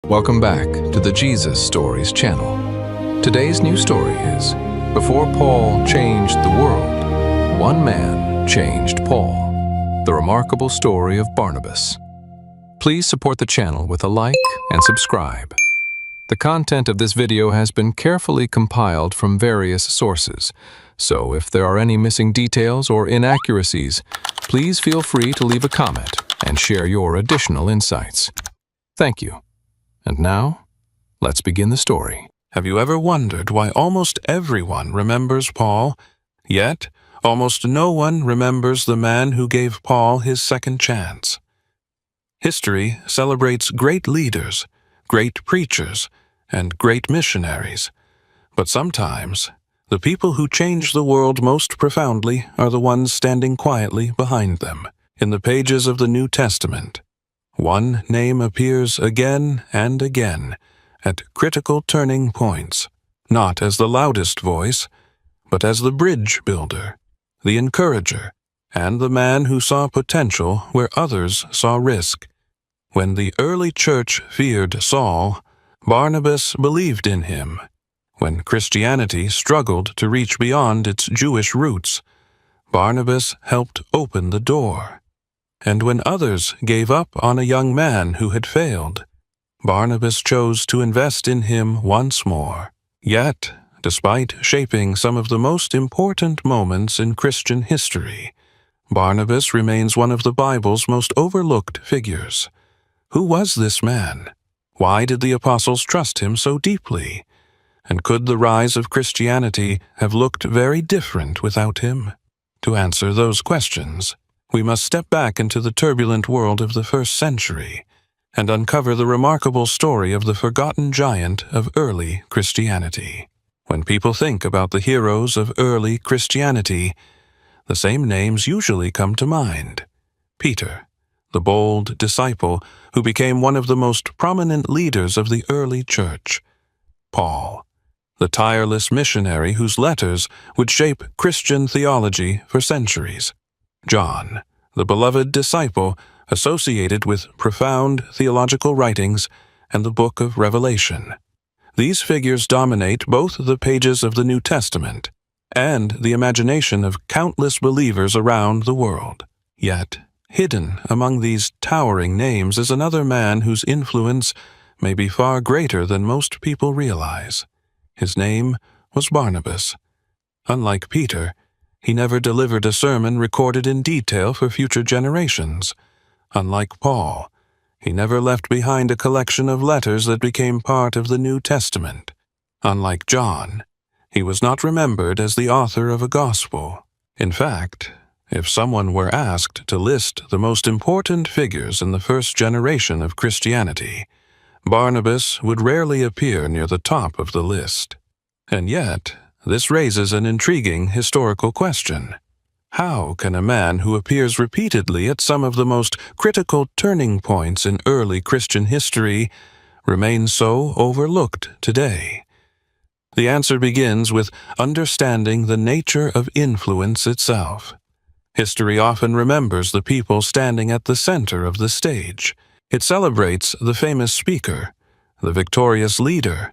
Welcome back to the Jesus Stories channel. Today's new story is, Before Paul Changed the World, One Man Changed Paul, the remarkable story of Barnabas. Please support the channel with a like and subscribe. The content of this video has been carefully compiled from various sources, so if there are any missing details or inaccuracies, please feel free to leave a comment and share your additional insights. Thank you. And now, let's begin the story. Have you ever wondered why almost everyone remembers Paul, yet almost no one remembers the man who gave Paul his second chance? History celebrates great leaders, great preachers, and great missionaries, but sometimes the people who change the world most profoundly are the ones standing quietly behind them. In the pages of the New Testament, one name appears again and again at critical turning points, not as the loudest voice, but as the bridge builder, the encourager, and the man who saw potential where others saw risk. When the early church feared Saul, Barnabas believed in him. When Christianity struggled to reach beyond its Jewish roots, Barnabas helped open the door. And when others gave up on a young man who had failed, Barnabas chose to invest in him once more. Yet, despite shaping some of the most important moments in Christian history, Barnabas remains one of the Bible's most overlooked figures. Who was this man? Why did the apostles trust him so deeply? And could the rise of Christianity have looked very different without him? To answer those questions, we must step back into the turbulent world of the first century and uncover the remarkable story of the forgotten giant of early Christianity. When people think about the heroes of early Christianity, the same names usually come to mind. Peter, the bold disciple who became one of the most prominent leaders of the early church. Paul, the tireless missionary whose letters would shape Christian theology for centuries. John, the beloved disciple associated with profound theological writings and the Book of Revelation. These figures dominate both the pages of the New Testament and the imagination of countless believers around the world. Yet, hidden among these towering names is another man whose influence may be far greater than most people realize. His name was Barnabas. Unlike Peter, he never delivered a sermon recorded in detail for future generations. Unlike Paul, he never left behind a collection of letters that became part of the New Testament. Unlike John, he was not remembered as the author of a gospel. In fact, if someone were asked to list the most important figures in the first generation of Christianity, Barnabas would rarely appear near the top of the list. And yet, this raises an intriguing historical question. How can a man who appears repeatedly at some of the most critical turning points in early Christian history remain so overlooked today? The answer begins with understanding the nature of influence itself. History often remembers the people standing at the center of the stage. It celebrates the famous speaker, the victorious leader,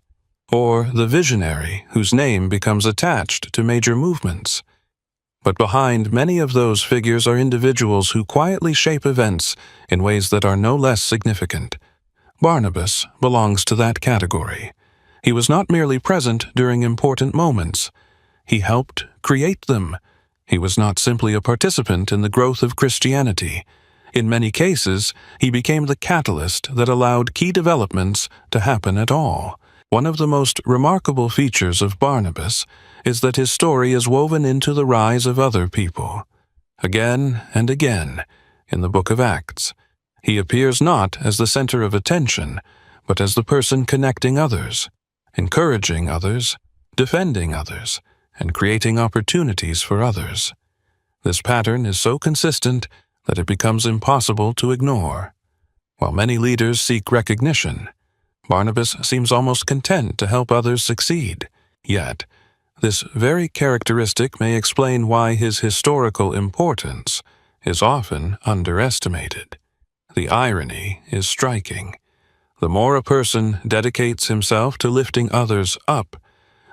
or the visionary whose name becomes attached to major movements. But behind many of those figures are individuals who quietly shape events in ways that are no less significant. Barnabas belongs to that category. He was not merely present during important moments. He helped create them. He was not simply a participant in the growth of Christianity. In many cases, he became the catalyst that allowed key developments to happen at all. One of the most remarkable features of Barnabas is that his story is woven into the rise of other people. Again and again, in the Book of Acts, he appears not as the center of attention, but as the person connecting others, encouraging others, defending others, and creating opportunities for others. This pattern is so consistent that it becomes impossible to ignore. While many leaders seek recognition, Barnabas seems almost content to help others succeed. Yet, this very characteristic may explain why his historical importance is often underestimated. The irony is striking. The more a person dedicates himself to lifting others up,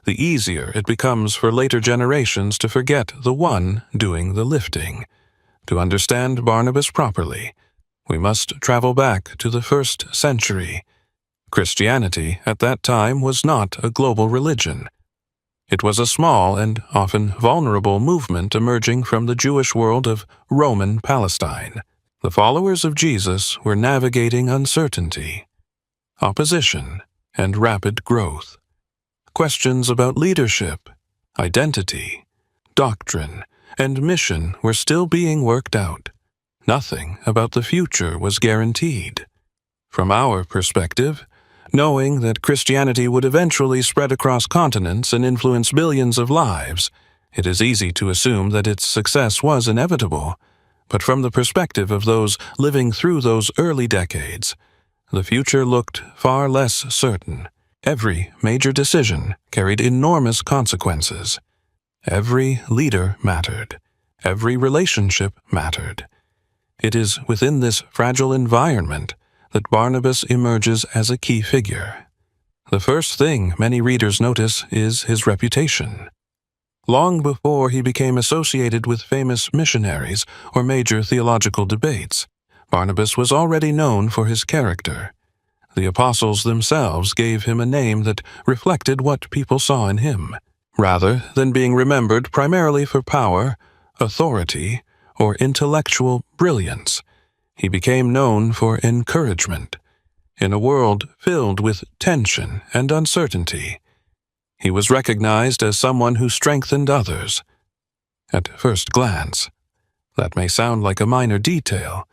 the easier it becomes for later generations to forget the one doing the lifting. To understand Barnabas properly, we must travel back to the 1st century. Christianity at that time was not a global religion. It was a small and often vulnerable movement emerging from the Jewish world of Roman Palestine. The followers of Jesus were navigating uncertainty, opposition, and rapid growth. Questions about leadership, identity, doctrine, and mission were still being worked out. Nothing about the future was guaranteed. From our perspective, knowing that Christianity would eventually spread across continents and influence billions of lives, it is easy to assume that its success was inevitable. But from the perspective of those living through those early decades, the future looked far less certain. Every major decision carried enormous consequences. Every leader mattered. Every relationship mattered. It is within this fragile environment that Barnabas emerges as a key figure. The first thing many readers notice is his reputation. Long before he became associated with famous missionaries or major theological debates, Barnabas was already known for his character. The apostles themselves gave him a name that reflected what people saw in him. Rather than being remembered primarily for power, authority, or intellectual brilliance, he became known for encouragement. In a world filled with tension and uncertainty, he was recognized as someone who strengthened others. At first glance, that may sound like a minor detail.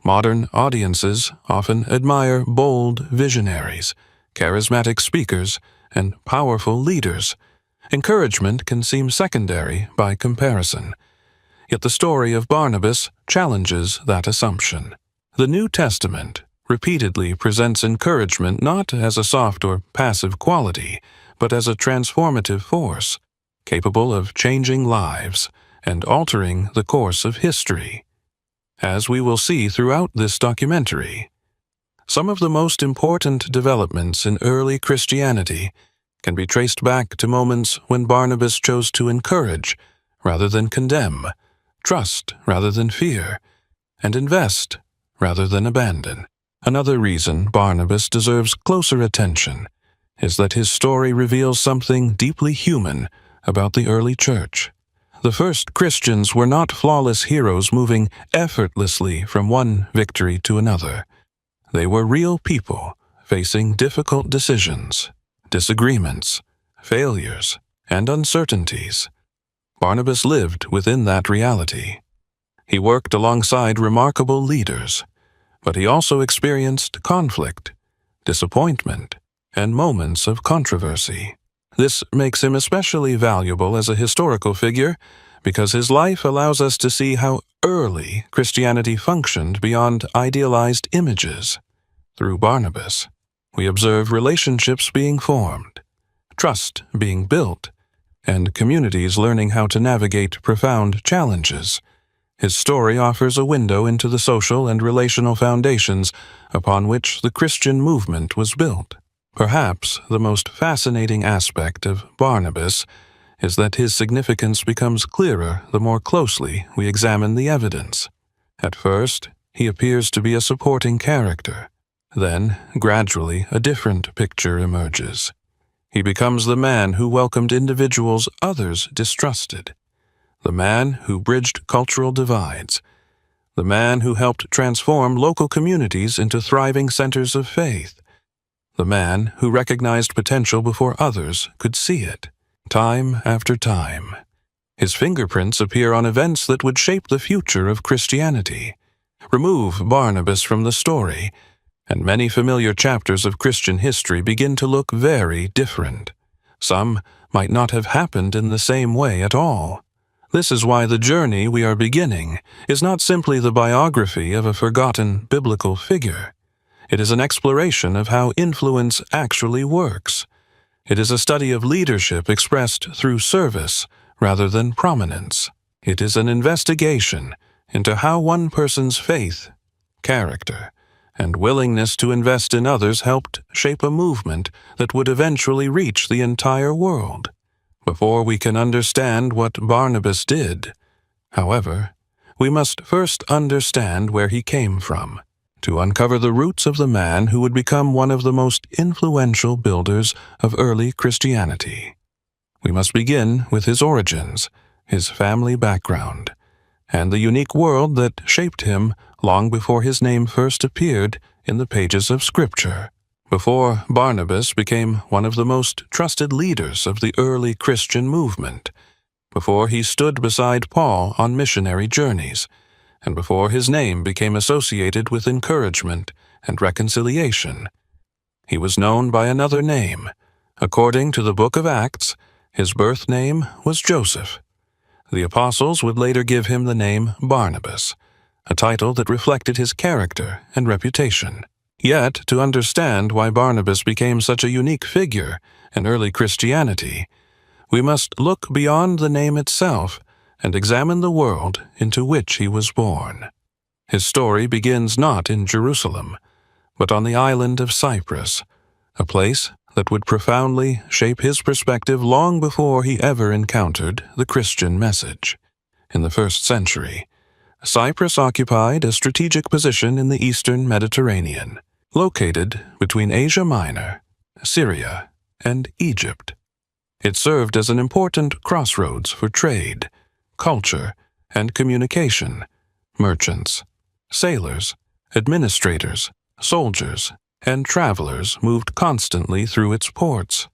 Modern audiences often admire bold visionaries, charismatic speakers, and powerful leaders. Encouragement can seem secondary by comparison. Yet the story of Barnabas challenges that assumption. The New Testament repeatedly presents encouragement not as a soft or passive quality, but as a transformative force, capable of changing lives and altering the course of history. As we will see throughout this documentary, some of the most important developments in early Christianity can be traced back to moments when Barnabas chose to encourage rather than condemn, trust rather than fear, and invest rather than abandon. Another reason Barnabas deserves closer attention is that his story reveals something deeply human about the early church. The first Christians were not flawless heroes moving effortlessly from one victory to another. They were real people facing difficult decisions, disagreements, failures, and uncertainties. Barnabas lived within that reality. He worked alongside remarkable leaders, but he also experienced conflict, disappointment, and moments of controversy. This makes him especially valuable as a historical figure because his life allows us to see how early Christianity functioned beyond idealized images. Through Barnabas, we observe relationships being formed, trust being built, and communities learning how to navigate profound challenges. His story offers a window into the social and relational foundations upon which the Christian movement was built. Perhaps the most fascinating aspect of Barnabas is that his significance becomes clearer the more closely we examine the evidence. At first, he appears to be a supporting character. Then, gradually, a different picture emerges. He becomes the man who welcomed individuals others distrusted, the man who bridged cultural divides, the man who helped transform local communities into thriving centers of faith, the man who recognized potential before others could see it. Time after time, his fingerprints appear on events that would shape the future of Christianity. Remove Barnabas from the story, and many familiar chapters of Christian history begin to look very different. Some might not have happened in the same way at all. This is why the journey we are beginning is not simply the biography of a forgotten biblical figure. It is an exploration of how influence actually works. It is a study of leadership expressed through service rather than prominence. It is an investigation into how one person's faith, character, and willingness to invest in others helped shape a movement that would eventually reach the entire world. Before we can understand what Barnabas did, however, we must first understand where he came from, to uncover the roots of the man who would become one of the most influential builders of early Christianity. We must begin with his origins, his family background, and the unique world that shaped him long before his name first appeared in the pages of Scripture. Before Barnabas became one of the most trusted leaders of the early Christian movement, before he stood beside Paul on missionary journeys, and before his name became associated with encouragement and reconciliation, he was known by another name. According to the Book of Acts, his birth name was Joseph. The apostles would later give him the name Barnabas, a title that reflected his character and reputation. Yet, to understand why Barnabas became such a unique figure in early Christianity, we must look beyond the name itself and examine the world into which he was born. His story begins not in Jerusalem, but on the island of Cyprus, a place that would profoundly shape his perspective long before he ever encountered the Christian message. In the 1st century, Cyprus occupied a strategic position in the eastern Mediterranean, located between Asia Minor, Syria, and Egypt. It served as an important crossroads for trade, culture, and communication. Merchants, sailors, administrators, soldiers, and travelers moved constantly through its ports.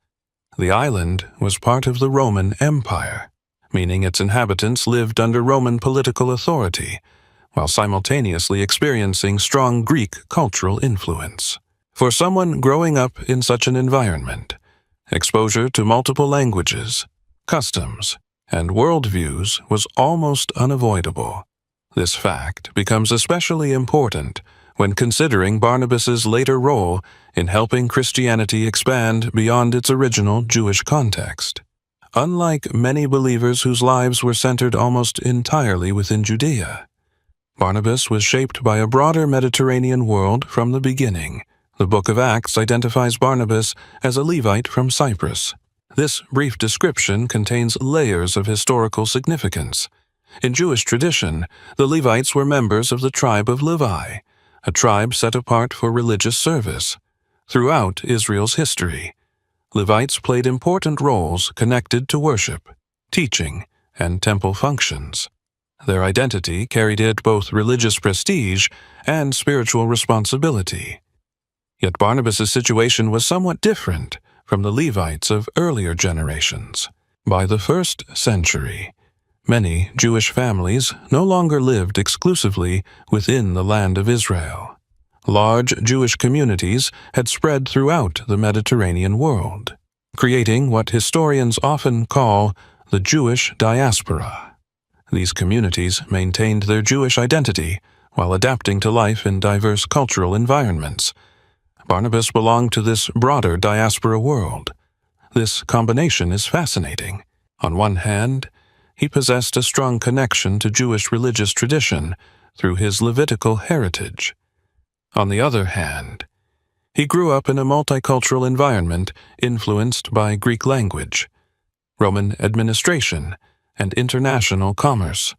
The island was part of the Roman Empire, meaning its inhabitants lived under Roman political authority, while simultaneously experiencing strong Greek cultural influence. For someone growing up in such an environment, exposure to multiple languages, customs, and worldviews was almost unavoidable. This fact becomes especially important when considering Barnabas's later role in helping Christianity expand beyond its original Jewish context. Unlike many believers whose lives were centered almost entirely within Judea, Barnabas was shaped by a broader Mediterranean world from the beginning. The Book of Acts identifies Barnabas as a Levite from Cyprus. This brief description contains layers of historical significance. In Jewish tradition, the Levites were members of the tribe of Levi, a tribe set apart for religious service. Throughout Israel's history, Levites played important roles connected to worship, teaching, and temple functions. Their identity carried it both religious prestige and spiritual responsibility. Yet Barnabas's situation was somewhat different from the Levites of earlier generations. By the 1st century, many Jewish families no longer lived exclusively within the land of Israel. Large Jewish communities had spread throughout the Mediterranean world, creating what historians often call the Jewish diaspora. These communities maintained their Jewish identity while adapting to life in diverse cultural environments. Barnabas belonged to this broader diaspora world. This combination is fascinating. On one hand, he possessed a strong connection to Jewish religious tradition through his Levitical heritage. On the other hand, he grew up in a multicultural environment influenced by Greek language, Roman administration, and international commerce.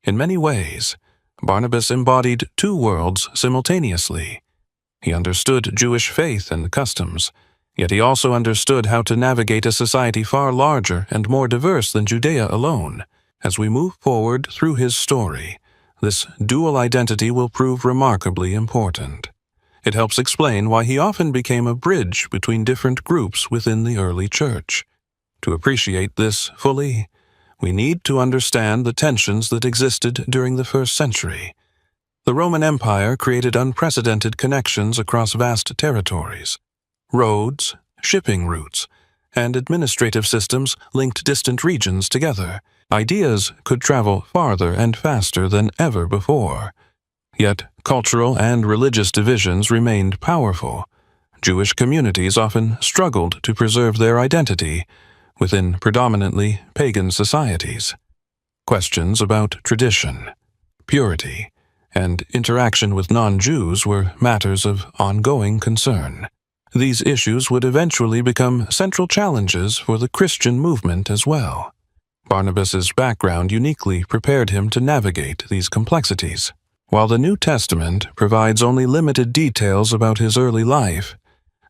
In many ways, Barnabas embodied two worlds simultaneously. He understood Jewish faith and customs, yet he also understood how to navigate a society far larger and more diverse than Judea alone. As we move forward through his story, this dual identity will prove remarkably important. It helps explain why he often became a bridge between different groups within the early church. To appreciate this fully, we need to understand the tensions that existed during the 1st century. The Roman Empire created unprecedented connections across vast territories. Roads, shipping routes, and administrative systems linked distant regions together. Ideas could travel farther and faster than ever before. Yet, cultural and religious divisions remained powerful. Jewish communities often struggled to preserve their identity within predominantly pagan societies. Questions about tradition, purity, and interaction with non-Jews were matters of ongoing concern. These issues would eventually become central challenges for the Christian movement as well. Barnabas's background uniquely prepared him to navigate these complexities. While the New Testament provides only limited details about his early life,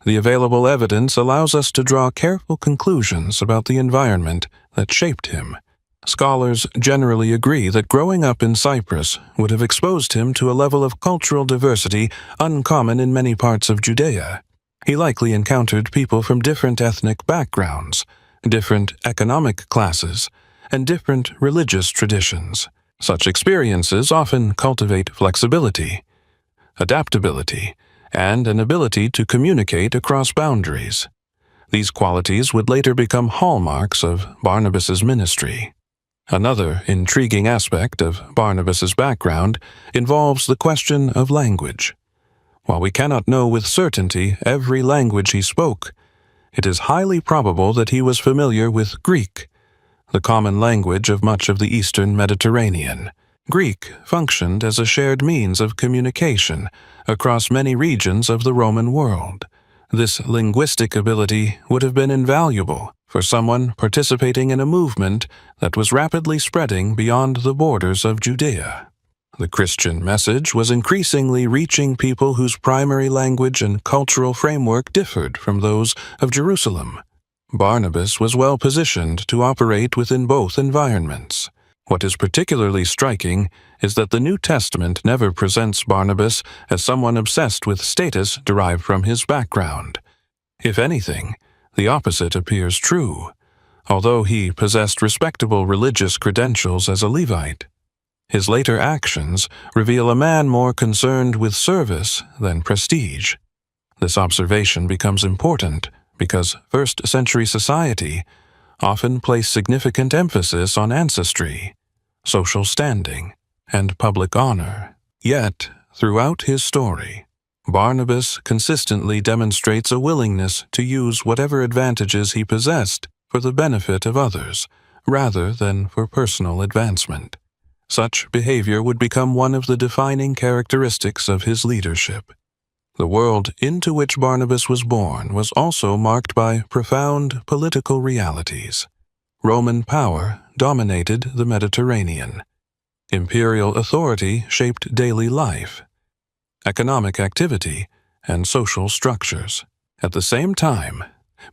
the available evidence allows us to draw careful conclusions about the environment that shaped him. Scholars generally agree that growing up in Cyprus would have exposed him to a level of cultural diversity uncommon in many parts of Judea. He likely encountered people from different ethnic backgrounds, different economic classes, and different religious traditions. Such experiences often cultivate flexibility, adaptability, and an ability to communicate across boundaries. These qualities would later become hallmarks of Barnabas's ministry. Another intriguing aspect of Barnabas's background involves the question of language. While we cannot know with certainty every language he spoke, it is highly probable that he was familiar with Greek, the common language of much of the Eastern Mediterranean. Greek functioned as a shared means of communication across many regions of the Roman world. This linguistic ability would have been invaluable for someone participating in a movement that was rapidly spreading beyond the borders of Judea. The Christian message was increasingly reaching people whose primary language and cultural framework differed from those of Jerusalem. Barnabas was well positioned to operate within both environments. What is particularly striking is that the New Testament never presents Barnabas as someone obsessed with status derived from his background. If anything, the opposite appears true, although he possessed respectable religious credentials as a Levite. His later actions reveal a man more concerned with service than prestige. This observation becomes important because first-century society often placed significant emphasis on ancestry, social standing, and public honor. Yet, throughout his story, Barnabas consistently demonstrates a willingness to use whatever advantages he possessed for the benefit of others, rather than for personal advancement. Such behavior would become one of the defining characteristics of his leadership. The world into which Barnabas was born was also marked by profound political realities. Roman power dominated the Mediterranean. Imperial authority shaped daily life, economic activity, and social structures. At the same time,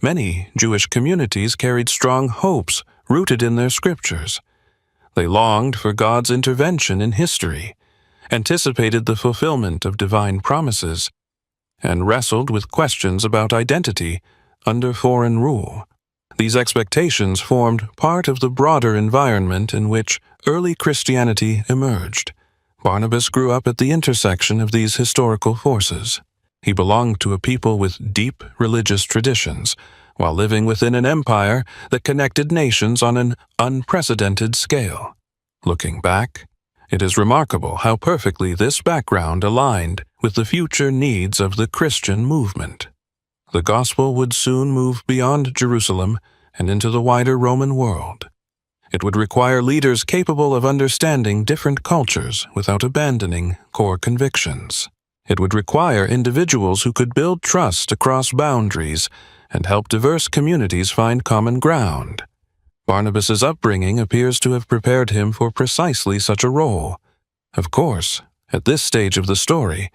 many Jewish communities carried strong hopes rooted in their scriptures. They longed for God's intervention in history, anticipated the fulfillment of divine promises, and wrestled with questions about identity under foreign rule. These expectations formed part of the broader environment in which early Christianity emerged. Barnabas grew up at the intersection of these historical forces. He belonged to a people with deep religious traditions, while living within an empire that connected nations on an unprecedented scale. Looking back, it is remarkable how perfectly this background aligned with the future needs of the Christian movement. The gospel would soon move beyond Jerusalem and into the wider Roman world. It would require leaders capable of understanding different cultures without abandoning core convictions. It would require individuals who could build trust across boundaries and help diverse communities find common ground. Barnabas's upbringing appears to have prepared him for precisely such a role. Of course, at this stage of the story,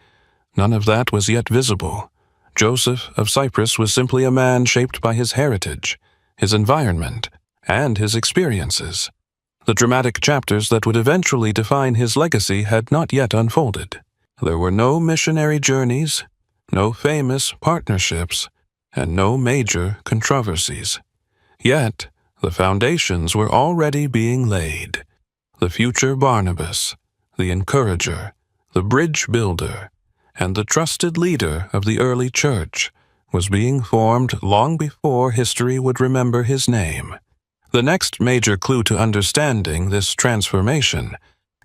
none of that was yet visible. Joseph of Cyprus was simply a man shaped by his heritage, his environment, and his experiences. The dramatic chapters that would eventually define his legacy had not yet unfolded. There were no missionary journeys, no famous partnerships, and no major controversies. Yet, the foundations were already being laid. The future Barnabas, the encourager, the bridge builder, and the trusted leader of the early church, was being formed long before history would remember his name. The next major clue to understanding this transformation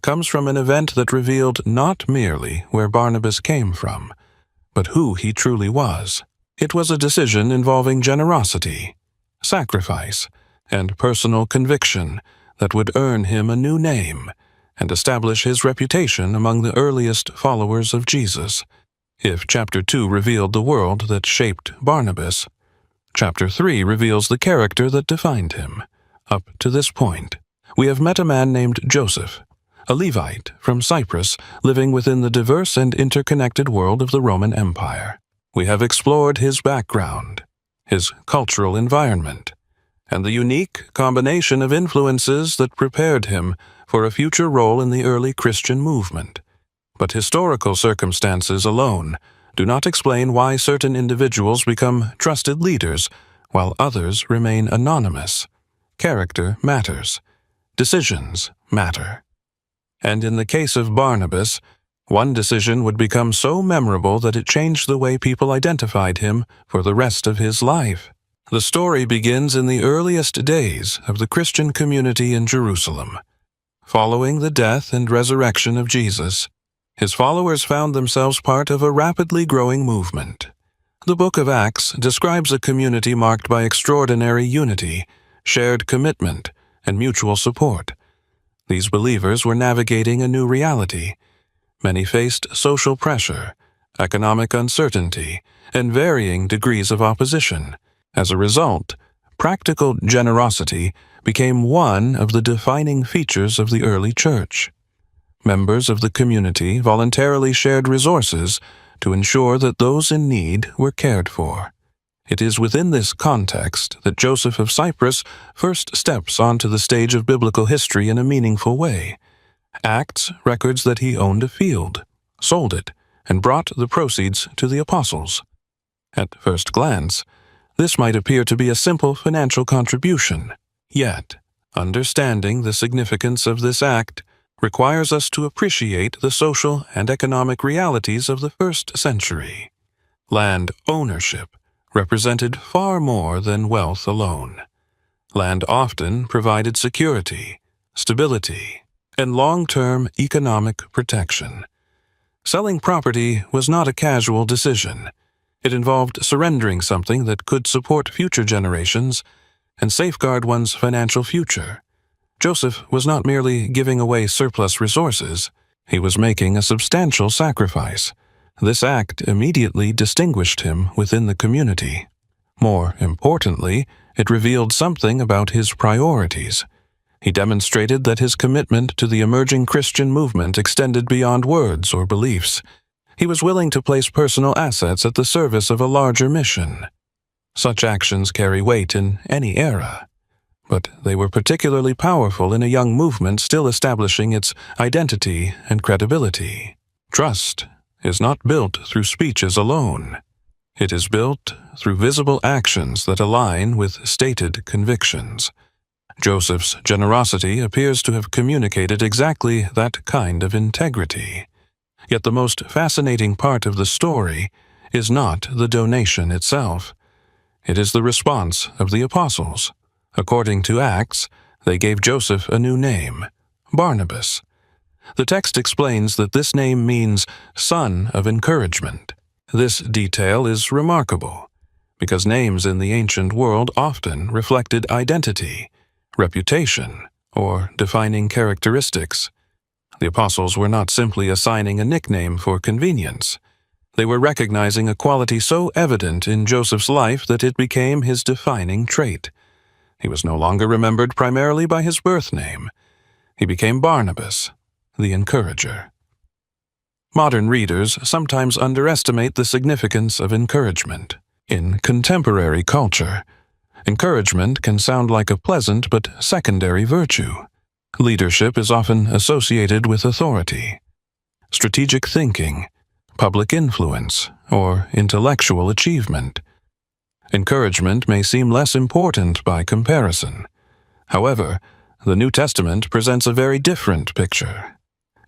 comes from an event that revealed not merely where Barnabas came from, but who he truly was. It was a decision involving generosity, sacrifice, and personal conviction that would earn him a new name and establish his reputation among the earliest followers of Jesus. If chapter 2 revealed the world that shaped Barnabas, chapter 3 reveals the character that defined him. Up to this point, we have met a man named Joseph, a Levite from Cyprus living within the diverse and interconnected world of the Roman Empire. We have explored his background, his cultural environment, and the unique combination of influences that prepared him for a future role in the early Christian movement. But historical circumstances alone do not explain why certain individuals become trusted leaders while others remain anonymous. Character matters. Decisions matter. And in the case of Barnabas, one decision would become so memorable that it changed the way people identified him for the rest of his life. The story begins in the earliest days of the Christian community in Jerusalem. Following the death and resurrection of Jesus, his followers found themselves part of a rapidly growing movement. The Book of Acts describes a community marked by extraordinary unity, shared commitment, and mutual support. These believers were navigating a new reality. Many faced social pressure, economic uncertainty, and varying degrees of opposition. As a result, practical generosity became one of the defining features of the early church. Members of the community voluntarily shared resources to ensure that those in need were cared for. It is within this context that Joseph of Cyprus first steps onto the stage of biblical history in a meaningful way. Acts records that he owned a field, sold it, and brought the proceeds to the apostles. At first glance, this might appear to be a simple financial contribution. Yet, understanding the significance of this act requires us to appreciate the social and economic realities of the first century. Land ownership represented far more than wealth alone. Land often provided security, stability, and long-term economic protection. Selling property was not a casual decision. It involved surrendering something that could support future generations and safeguard one's financial future. Joseph was not merely giving away surplus resources, he was making a substantial sacrifice. This act immediately distinguished him within the community. More importantly, it revealed something about his priorities. He demonstrated that his commitment to the emerging Christian movement extended beyond words or beliefs. He was willing to place personal assets at the service of a larger mission. Such actions carry weight in any era, but they were particularly powerful in a young movement still establishing its identity and credibility. Trust is not built through speeches alone. It is built through visible actions that align with stated convictions. Joseph's generosity appears to have communicated exactly that kind of integrity. Yet the most fascinating part of the story is not the donation itself. It is the response of the apostles. According to Acts, they gave Joseph a new name, Barnabas. The text explains that this name means son of encouragement. This detail is remarkable, because names in the ancient world often reflected identity, reputation, or defining characteristics. The apostles were not simply assigning a nickname for convenience. They were recognizing a quality so evident in Joseph's life that it became his defining trait. He was no longer remembered primarily by his birth name. He became Barnabas, the encourager. Modern readers sometimes underestimate the significance of encouragement. In contemporary culture, encouragement can sound like a pleasant but secondary virtue. Leadership is often associated with authority, strategic thinking, public influence, or intellectual achievement. Encouragement may seem less important by comparison. However, the New Testament presents a very different picture.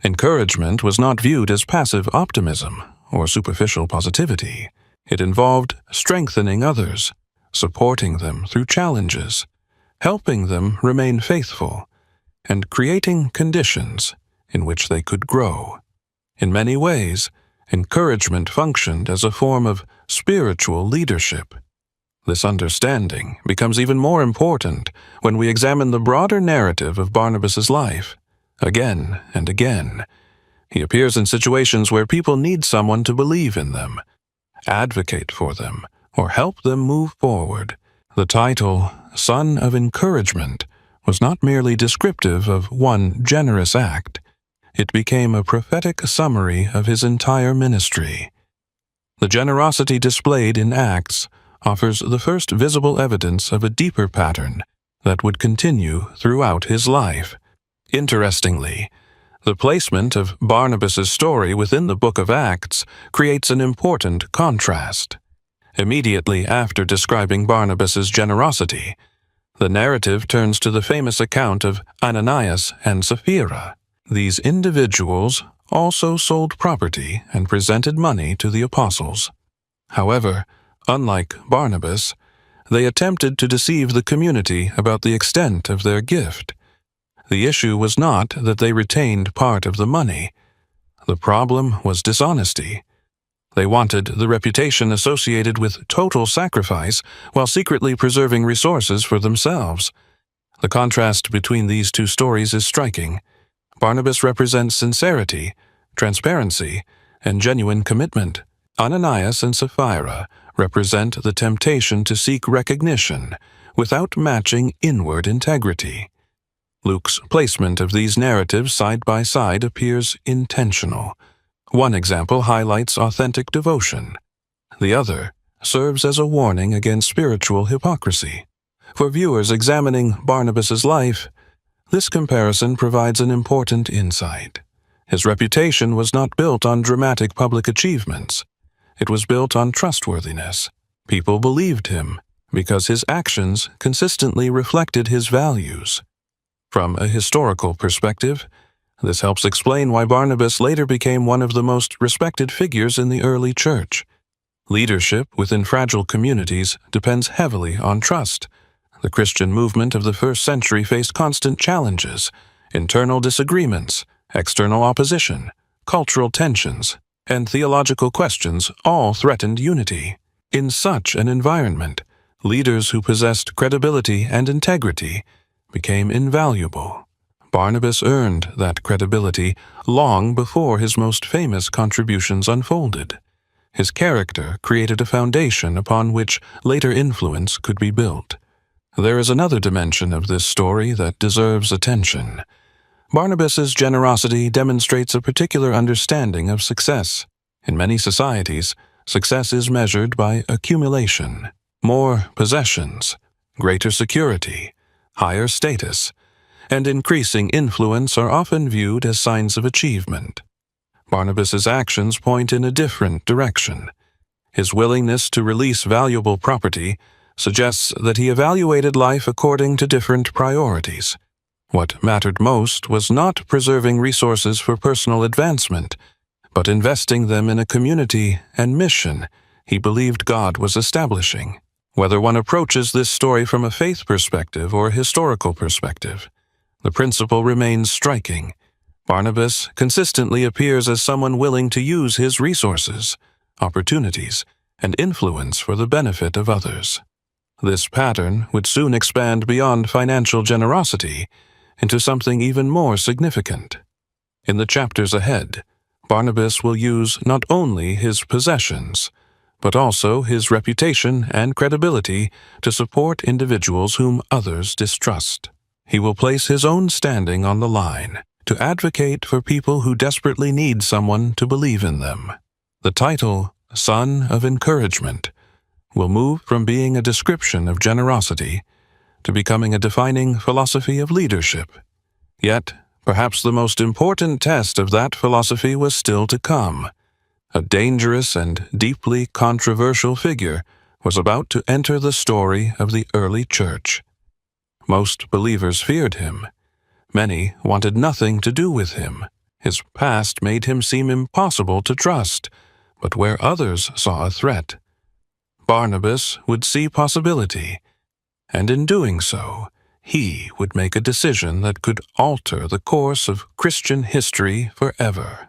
Encouragement was not viewed as passive optimism or superficial positivity. It involved strengthening others, supporting them through challenges, helping them remain faithful, and creating conditions in which they could grow. In many ways, encouragement functioned as a form of spiritual leadership. This understanding becomes even more important when we examine the broader narrative of Barnabas's life. Again and again, he appears in situations where people need someone to believe in them, advocate for them, or help them move forward. The title, Son of Encouragement, was not merely descriptive of one generous act. It became a prophetic summary of his entire ministry. The generosity displayed in Acts offers the first visible evidence of a deeper pattern that would continue throughout his life. Interestingly, the placement of Barnabas's story within the Book of Acts creates an important contrast. Immediately after describing Barnabas's generosity, the narrative turns to the famous account of Ananias and Sapphira. These individuals also sold property and presented money to the apostles. However, unlike Barnabas, they attempted to deceive the community about the extent of their gift. The issue was not that they retained part of the money. The problem was dishonesty. They wanted the reputation associated with total sacrifice while secretly preserving resources for themselves. The contrast between these two stories is striking. Barnabas represents sincerity, transparency, and genuine commitment. Ananias and Sapphira represent the temptation to seek recognition without matching inward integrity. Luke's placement of these narratives side by side appears intentional. One example highlights authentic devotion. The other serves as a warning against spiritual hypocrisy. For viewers examining Barnabas's life, this comparison provides an important insight. His reputation was not built on dramatic public achievements. It was built on trustworthiness. People believed him because his actions consistently reflected his values. From a historical perspective, this helps explain why Barnabas later became one of the most respected figures in the early church. Leadership within fragile communities depends heavily on trust. The Christian movement of the first century faced constant challenges, internal disagreements, external opposition, cultural tensions, and theological questions all threatened unity. In such an environment, leaders who possessed credibility and integrity became invaluable. Barnabas earned that credibility long before his most famous contributions unfolded. His character created a foundation upon which later influence could be built. There is another dimension of this story that deserves attention. Barnabas's generosity demonstrates a particular understanding of success. In many societies, success is measured by accumulation. More possessions, greater security, higher status, and increasing influence are often viewed as signs of achievement. Barnabas's actions point in a different direction. His willingness to release valuable property suggests that he evaluated life according to different priorities. What mattered most was not preserving resources for personal advancement, but investing them in a community and mission he believed God was establishing. Whether one approaches this story from a faith perspective or a historical perspective, the principle remains striking. Barnabas consistently appears as someone willing to use his resources, opportunities, and influence for the benefit of others. This pattern would soon expand beyond financial generosity into something even more significant. In the chapters ahead, Barnabas will use not only his possessions, but also his reputation and credibility to support individuals whom others distrust. He will place his own standing on the line to advocate for people who desperately need someone to believe in them. The title, Son of Encouragement, will move from being a description of generosity to becoming a defining philosophy of leadership. Yet, perhaps the most important test of that philosophy was still to come. A dangerous and deeply controversial figure was about to enter the story of the early church. Most believers feared him. Many wanted nothing to do with him. His past made him seem impossible to trust, but where others saw a threat, Barnabas would see possibility, and in doing so, he would make a decision that could alter the course of Christian history forever.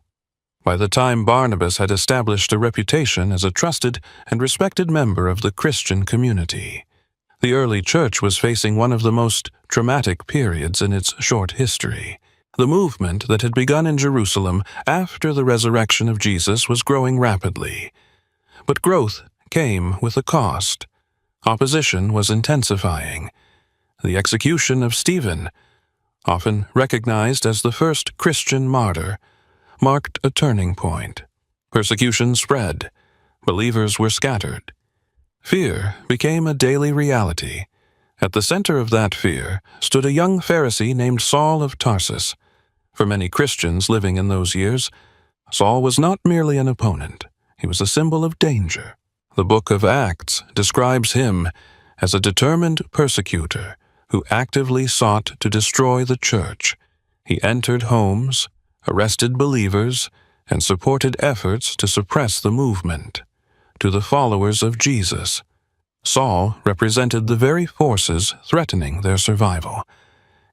By the time Barnabas had established a reputation as a trusted and respected member of the Christian community, the early church was facing one of the most traumatic periods in its short history. The movement that had begun in Jerusalem after the resurrection of Jesus was growing rapidly. But growth came with a cost. Opposition was intensifying. The execution of Stephen, often recognized as the first Christian martyr, marked a turning point. Persecution spread. Believers were scattered. Fear became a daily reality. At the center of that fear stood a young Pharisee named Saul of Tarsus. For many Christians living in those years, Saul was not merely an opponent. He was a symbol of danger. The Book of Acts describes him as a determined persecutor who actively sought to destroy the church. He entered homes, arrested believers, and supported efforts to suppress the movement. To the followers of Jesus, Saul represented the very forces threatening their survival.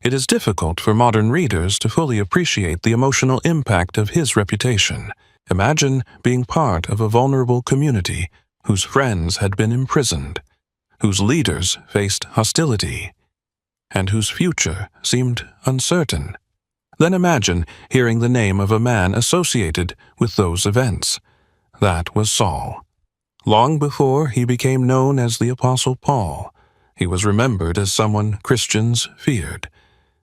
It is difficult for modern readers to fully appreciate the emotional impact of his reputation. Imagine being part of a vulnerable community whose friends had been imprisoned, whose leaders faced hostility, and whose future seemed uncertain. Then imagine hearing the name of a man associated with those events. That was Saul. Long before he became known as the Apostle Paul, he was remembered as someone Christians feared.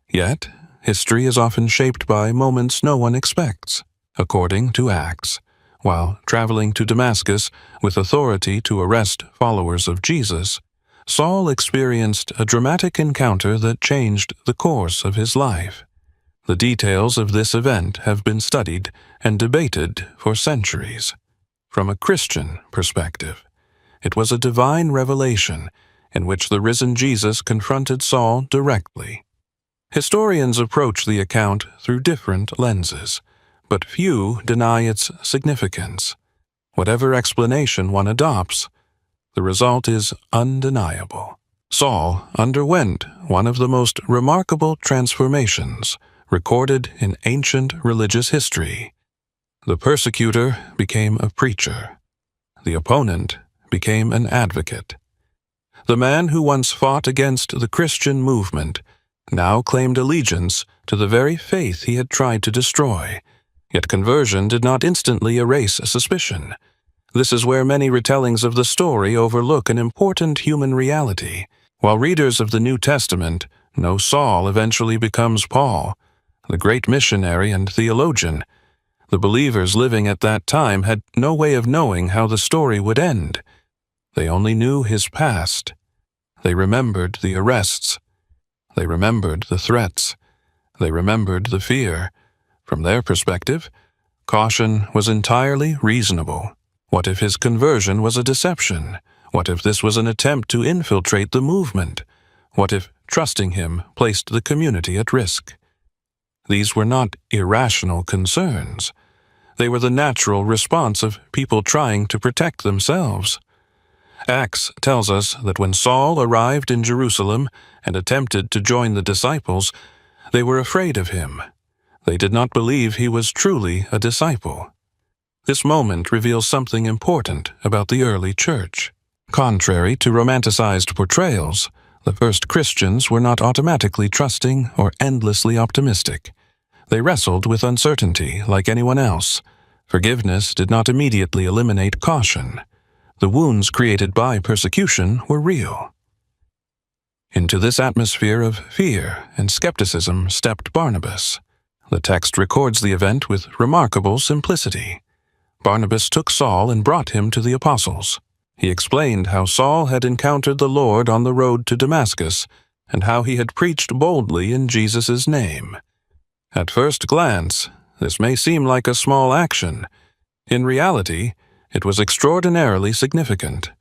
Yet, history is often shaped by moments no one expects. According to Acts, while traveling to Damascus with authority to arrest followers of Jesus, Saul experienced a dramatic encounter that changed the course of his life. The details of this event have been studied and debated for centuries. From a Christian perspective, it was a divine revelation in which the risen Jesus confronted Saul directly. Historians approach the account through different lenses, but few deny its significance. Whatever explanation one adopts, the result is undeniable. Saul underwent one of the most remarkable transformations recorded in ancient religious history. The persecutor became a preacher. The opponent became an advocate. The man who once fought against the Christian movement now claimed allegiance to the very faith he had tried to destroy. Yet conversion did not instantly erase suspicion. This is where many retellings of the story overlook an important human reality. While readers of the New Testament know Saul eventually becomes Paul, the great missionary and theologian, the believers living at that time had no way of knowing how the story would end. They only knew his past. They remembered the arrests. They remembered the threats. They remembered the fear. From their perspective, caution was entirely reasonable. What if his conversion was a deception? What if this was an attempt to infiltrate the movement? What if trusting him placed the community at risk? These were not irrational concerns. They were the natural response of people trying to protect themselves. Acts tells us that when Saul arrived in Jerusalem and attempted to join the disciples, they were afraid of him. They did not believe he was truly a disciple. This moment reveals something important about the early church. Contrary to romanticized portrayals, the first Christians were not automatically trusting or endlessly optimistic. They wrestled with uncertainty like anyone else. Forgiveness did not immediately eliminate caution. The wounds created by persecution were real. Into this atmosphere of fear and skepticism stepped Barnabas. The text records the event with remarkable simplicity. Barnabas took Saul and brought him to the apostles. He explained how Saul had encountered the Lord on the road to Damascus and how he had preached boldly in Jesus' name. At first glance, this may seem like a small action. In reality, it was extraordinarily significant.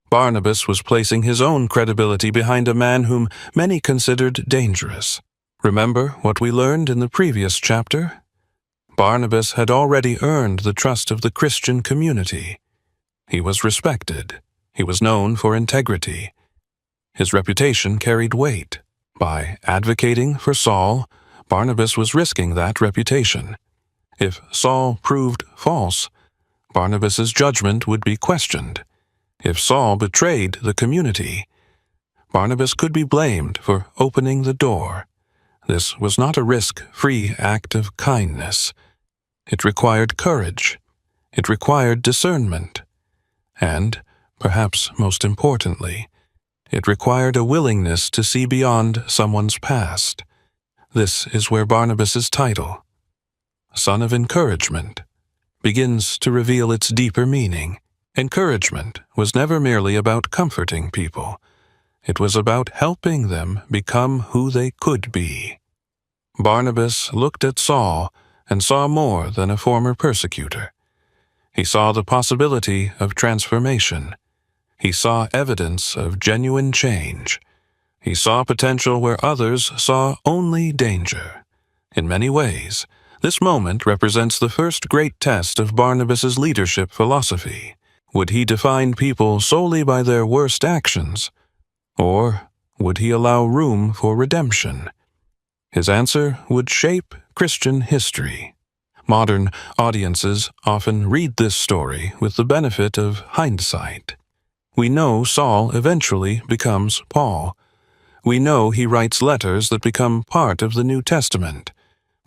Barnabas was placing his own credibility behind a man whom many considered dangerous. Remember what we learned in the previous chapter? Barnabas had already earned the trust of the Christian community. He was respected. He was known for integrity. His reputation carried weight. By advocating for Saul, Barnabas was risking that reputation. If Saul proved false, Barnabas's judgment would be questioned. If Saul betrayed the community, Barnabas could be blamed for opening the door. This was not a risk-free act of kindness. It required courage. It required discernment. And, perhaps most importantly, it required a willingness to see beyond someone's past. This is where Barnabas's title, Son of Encouragement, begins to reveal its deeper meaning. Encouragement was never merely about comforting people. It was about helping them become who they could be. Barnabas looked at Saul and saw more than a former persecutor. He saw the possibility of transformation. He saw evidence of genuine change. He saw potential where others saw only danger. In many ways, this moment represents the first great test of Barnabas's leadership philosophy. Would he define people solely by their worst actions, or would he allow room for redemption? His answer would shape Christian history. Modern audiences often read this story with the benefit of hindsight. We know Saul eventually becomes Paul. We know he writes letters that become part of the New Testament.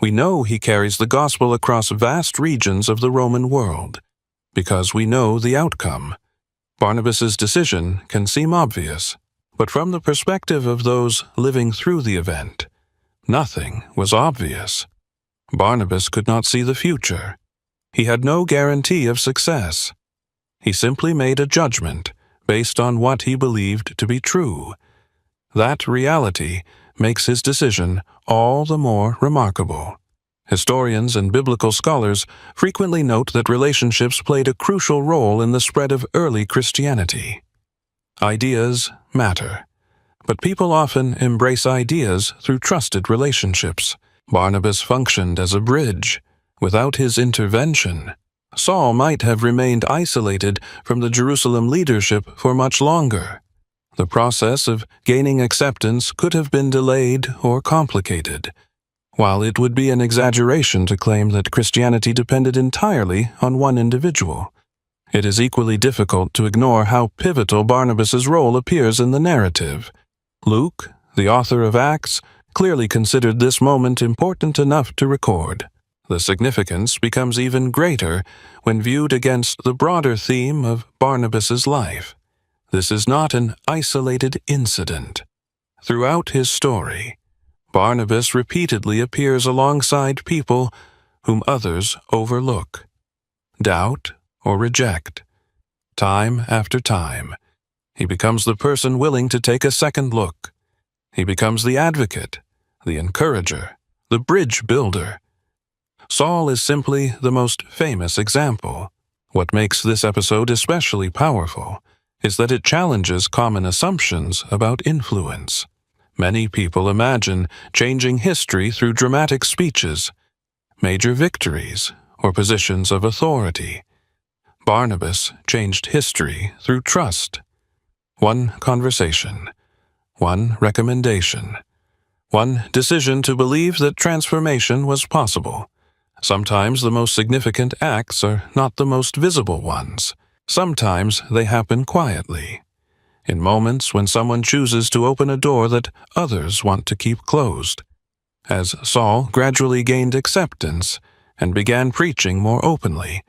We know he carries the gospel across vast regions of the Roman world, because we know the outcome. Barnabas's decision can seem obvious, but from the perspective of those living through the event, nothing was obvious. Barnabas could not see the future. He had no guarantee of success. He simply made a judgment based on what he believed to be true. That reality makes his decision all the more remarkable. Historians and biblical scholars frequently note that relationships played a crucial role in the spread of early Christianity. Ideas matter, but people often embrace ideas through trusted relationships. Barnabas functioned as a bridge. Without his intervention, Saul might have remained isolated from the Jerusalem leadership for much longer. The process of gaining acceptance could have been delayed or complicated. While it would be an exaggeration to claim that Christianity depended entirely on one individual, it is equally difficult to ignore how pivotal Barnabas's role appears in the narrative. Luke, the author of Acts, clearly considered this moment important enough to record. The significance becomes even greater when viewed against the broader theme of Barnabas's life. This is not an isolated incident. Throughout his story, Barnabas repeatedly appears alongside people whom others overlook, doubt, or reject. Time after time, he becomes the person willing to take a second look. He becomes the advocate, the encourager, the bridge builder. Saul is simply the most famous example. What makes this episode especially powerful is that it challenges common assumptions about influence. Many people imagine changing history through dramatic speeches, major victories, or positions of authority. Barnabas changed history through trust. One conversation, one recommendation, one decision to believe that transformation was possible. Sometimes the most significant acts are not the most visible ones. Sometimes they happen quietly, in moments when someone chooses to open a door that others want to keep closed. As Saul gradually gained acceptance and began preaching more openly,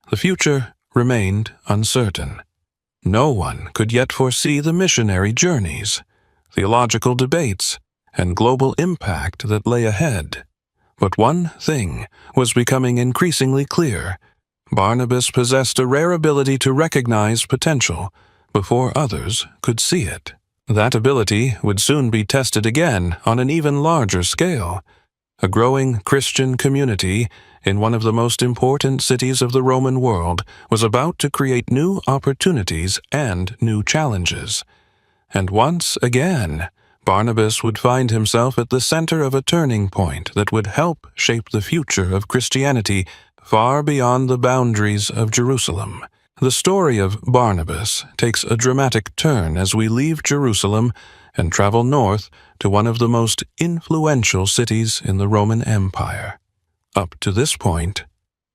the future remained uncertain. No one could yet foresee the missionary journeys, theological debates, and global impact that lay ahead. But one thing was becoming increasingly clear. Barnabas possessed a rare ability to recognize potential before others could see it. That ability would soon be tested again on an even larger scale. A growing Christian community in one of the most important cities of the Roman world was about to create new opportunities and new challenges. And once again, Barnabas would find himself at the center of a turning point that would help shape the future of Christianity far beyond the boundaries of Jerusalem. The story of Barnabas takes a dramatic turn as we leave Jerusalem and travel north to one of the most influential cities in the Roman Empire. Up to this point,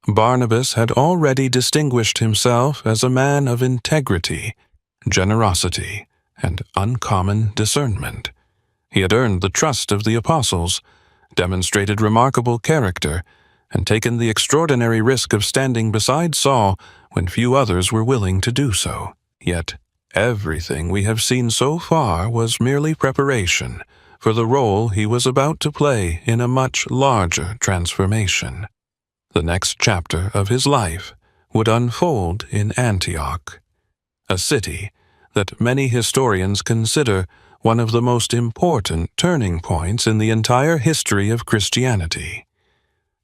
Barnabas had already distinguished himself as a man of integrity, generosity, and uncommon discernment. He had earned the trust of the apostles, demonstrated remarkable character, and taken the extraordinary risk of standing beside Saul when few others were willing to do so. Yet, everything we have seen so far was merely preparation for the role he was about to play in a much larger transformation. The next chapter of his life would unfold in Antioch, a city that many historians consider one of the most important turning points in the entire history of Christianity.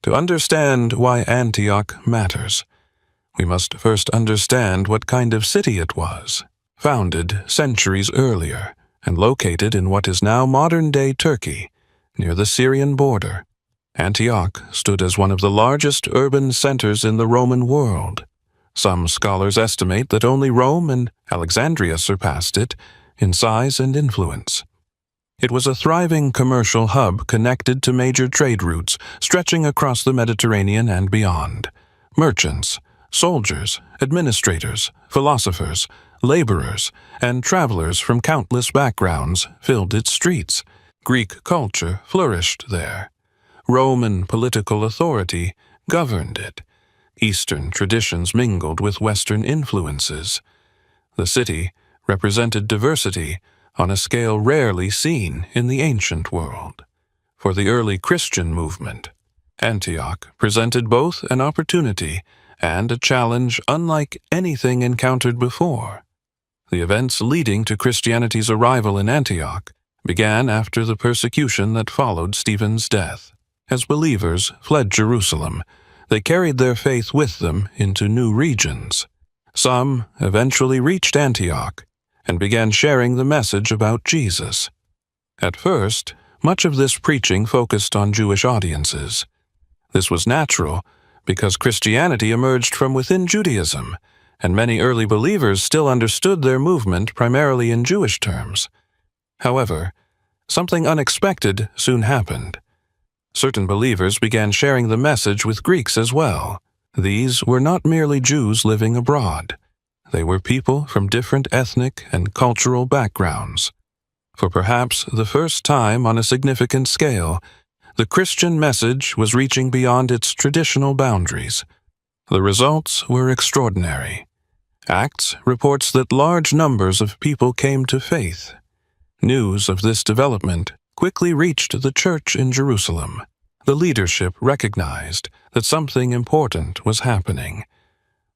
To understand why Antioch matters, we must first understand what kind of city it was. Founded centuries earlier and located in what is now modern-day Turkey, near the Syrian border, Antioch stood as one of the largest urban centers in the Roman world. Some scholars estimate that only Rome and Alexandria surpassed it in size and influence. It was a thriving commercial hub connected to major trade routes stretching across the Mediterranean and beyond. Merchants, soldiers, administrators, philosophers, laborers, and travelers from countless backgrounds filled its streets. Greek culture flourished there. Roman political authority governed it. Eastern traditions mingled with Western influences. The city represented diversity on a scale rarely seen in the ancient world. For the early Christian movement, Antioch presented both an opportunity and a challenge unlike anything encountered before. The events leading to Christianity's arrival in Antioch began after the persecution that followed Stephen's death. As believers fled Jerusalem, they carried their faith with them into new regions. Some eventually reached Antioch and began sharing the message about Jesus. At first, much of this preaching focused on Jewish audiences. This was natural because Christianity emerged from within Judaism, and many early believers still understood their movement primarily in Jewish terms. However, something unexpected soon happened. Certain believers began sharing the message with Greeks as well. These were not merely Jews living abroad. They were people from different ethnic and cultural backgrounds. For perhaps the first time on a significant scale, the Christian message was reaching beyond its traditional boundaries. The results were extraordinary. Acts reports that large numbers of people came to faith. News of this development quickly reached the church in Jerusalem. The leadership recognized that something important was happening,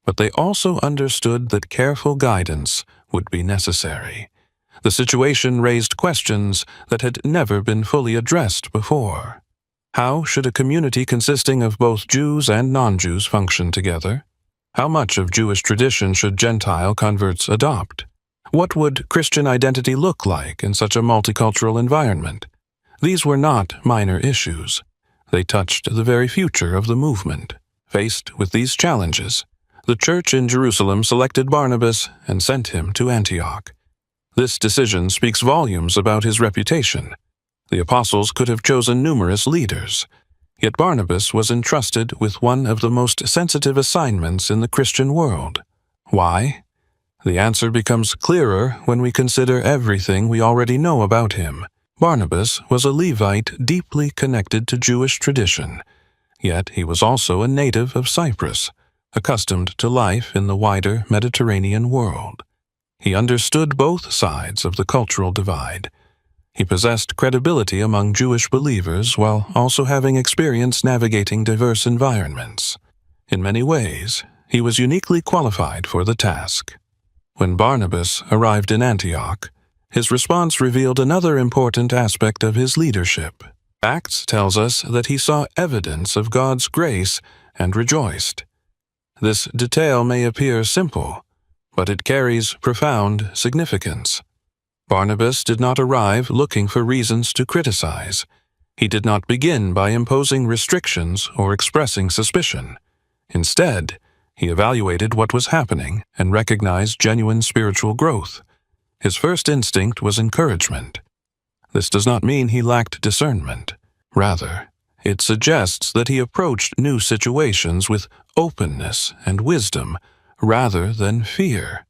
but they also understood that careful guidance would be necessary. The situation raised questions that had never been fully addressed before. How should a community consisting of both Jews and non-Jews function together? How much of Jewish tradition should Gentile converts adopt? What would Christian identity look like in such a multicultural environment? These were not minor issues. They touched the very future of the movement. Faced with these challenges, the church in Jerusalem selected Barnabas and sent him to Antioch. This decision speaks volumes about his reputation. The apostles could have chosen numerous leaders, yet Barnabas was entrusted with one of the most sensitive assignments in the Christian world. Why? The answer becomes clearer when we consider everything we already know about him. Barnabas was a Levite deeply connected to Jewish tradition, yet he was also a native of Cyprus, accustomed to life in the wider Mediterranean world. He understood both sides of the cultural divide. He possessed credibility among Jewish believers while also having experience navigating diverse environments. In many ways, he was uniquely qualified for the task. When Barnabas arrived in Antioch, his response revealed another important aspect of his leadership. Acts tells us that he saw evidence of God's grace and rejoiced. This detail may appear simple, but it carries profound significance. Barnabas did not arrive looking for reasons to criticize. He did not begin by imposing restrictions or expressing suspicion. Instead, he evaluated what was happening and recognized genuine spiritual growth. His first instinct was encouragement. This does not mean he lacked discernment. Rather, it suggests that he approached new situations with openness and wisdom rather than fear.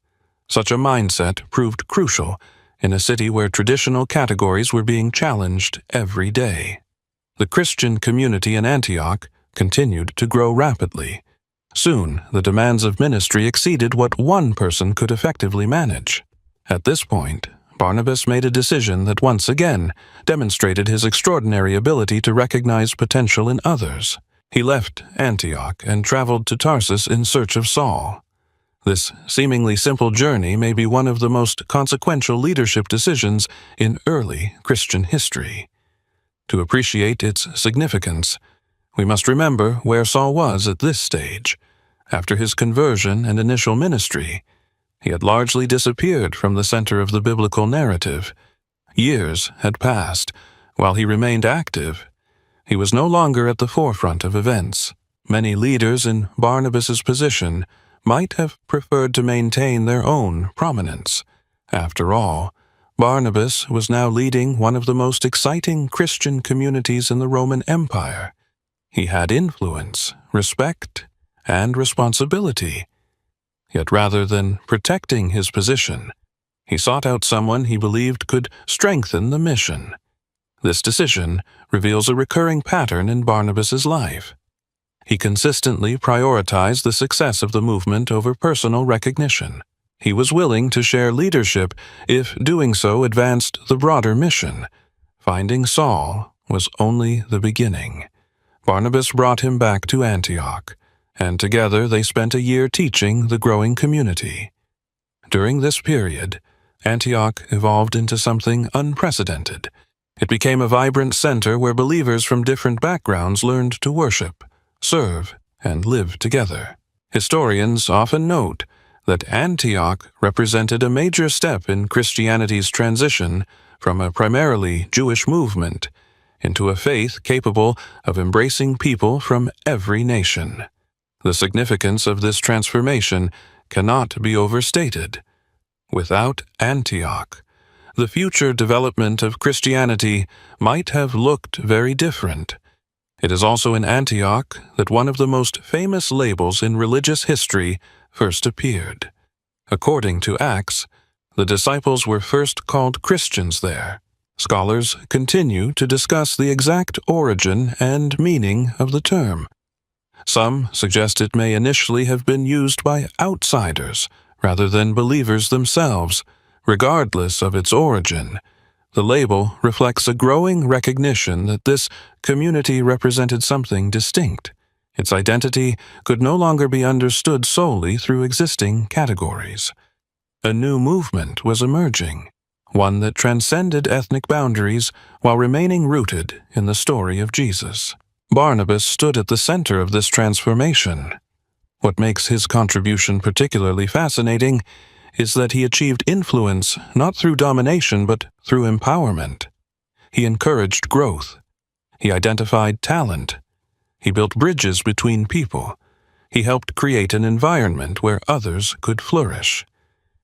Such a mindset proved crucial in a city where traditional categories were being challenged every day. The Christian community in Antioch continued to grow rapidly. Soon, the demands of ministry exceeded what one person could effectively manage. At this point, Barnabas made a decision that once again demonstrated his extraordinary ability to recognize potential in others. He left Antioch and traveled to Tarsus in search of Saul. This seemingly simple journey may be one of the most consequential leadership decisions in early Christian history. To appreciate its significance, we must remember where Saul was at this stage. After his conversion and initial ministry, he had largely disappeared from the center of the biblical narrative. Years had passed. While he remained active, he was no longer at the forefront of events. Many leaders in Barnabas's position might have preferred to maintain their own prominence. After all, Barnabas was now leading one of the most exciting Christian communities in the Roman Empire. He had influence, respect, and responsibility. Yet rather than protecting his position, he sought out someone he believed could strengthen the mission. This decision reveals a recurring pattern in Barnabas's life. He consistently prioritized the success of the movement over personal recognition. He was willing to share leadership if doing so advanced the broader mission. Finding Saul was only the beginning. Barnabas brought him back to Antioch, and together they spent a year teaching the growing community. During this period, Antioch evolved into something unprecedented. It became a vibrant center where believers from different backgrounds learned to worship, serve, and live together. Historians often note that Antioch represented a major step in Christianity's transition from a primarily Jewish movement into a faith capable of embracing people from every nation. The significance of this transformation cannot be overstated. Without Antioch, the future development of Christianity might have looked very different. It is also in Antioch that one of the most famous labels in religious history first appeared. According to Acts, the disciples were first called Christians there. Scholars continue to discuss the exact origin and meaning of the term. Some suggest it may initially have been used by outsiders rather than believers themselves. Regardless of its origin, the label reflects a growing recognition that this community represented something distinct. Its identity could no longer be understood solely through existing categories. A new movement was emerging, one that transcended ethnic boundaries while remaining rooted in the story of Jesus. Barnabas stood at the center of this transformation. What makes his contribution particularly fascinating is that he achieved influence not through domination but through empowerment. He encouraged growth. He identified talent. He built bridges between people. He helped create an environment where others could flourish.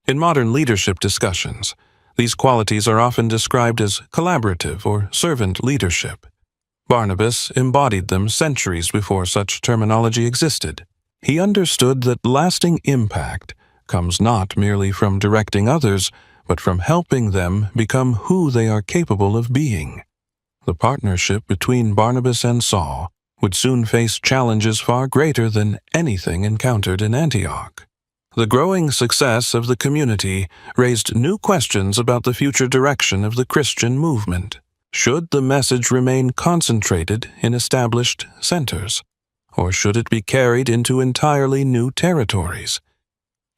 In modern leadership discussions, these qualities are often described as collaborative or servant leadership. Barnabas embodied them centuries before such terminology existed. He understood that lasting impact comes not merely from directing others, but from helping them become who they are capable of being. The partnership between Barnabas and Saul would soon face challenges far greater than anything encountered in Antioch. The growing success of the community raised new questions about the future direction of the Christian movement. Should the message remain concentrated in established centers, or should it be carried into entirely new territories?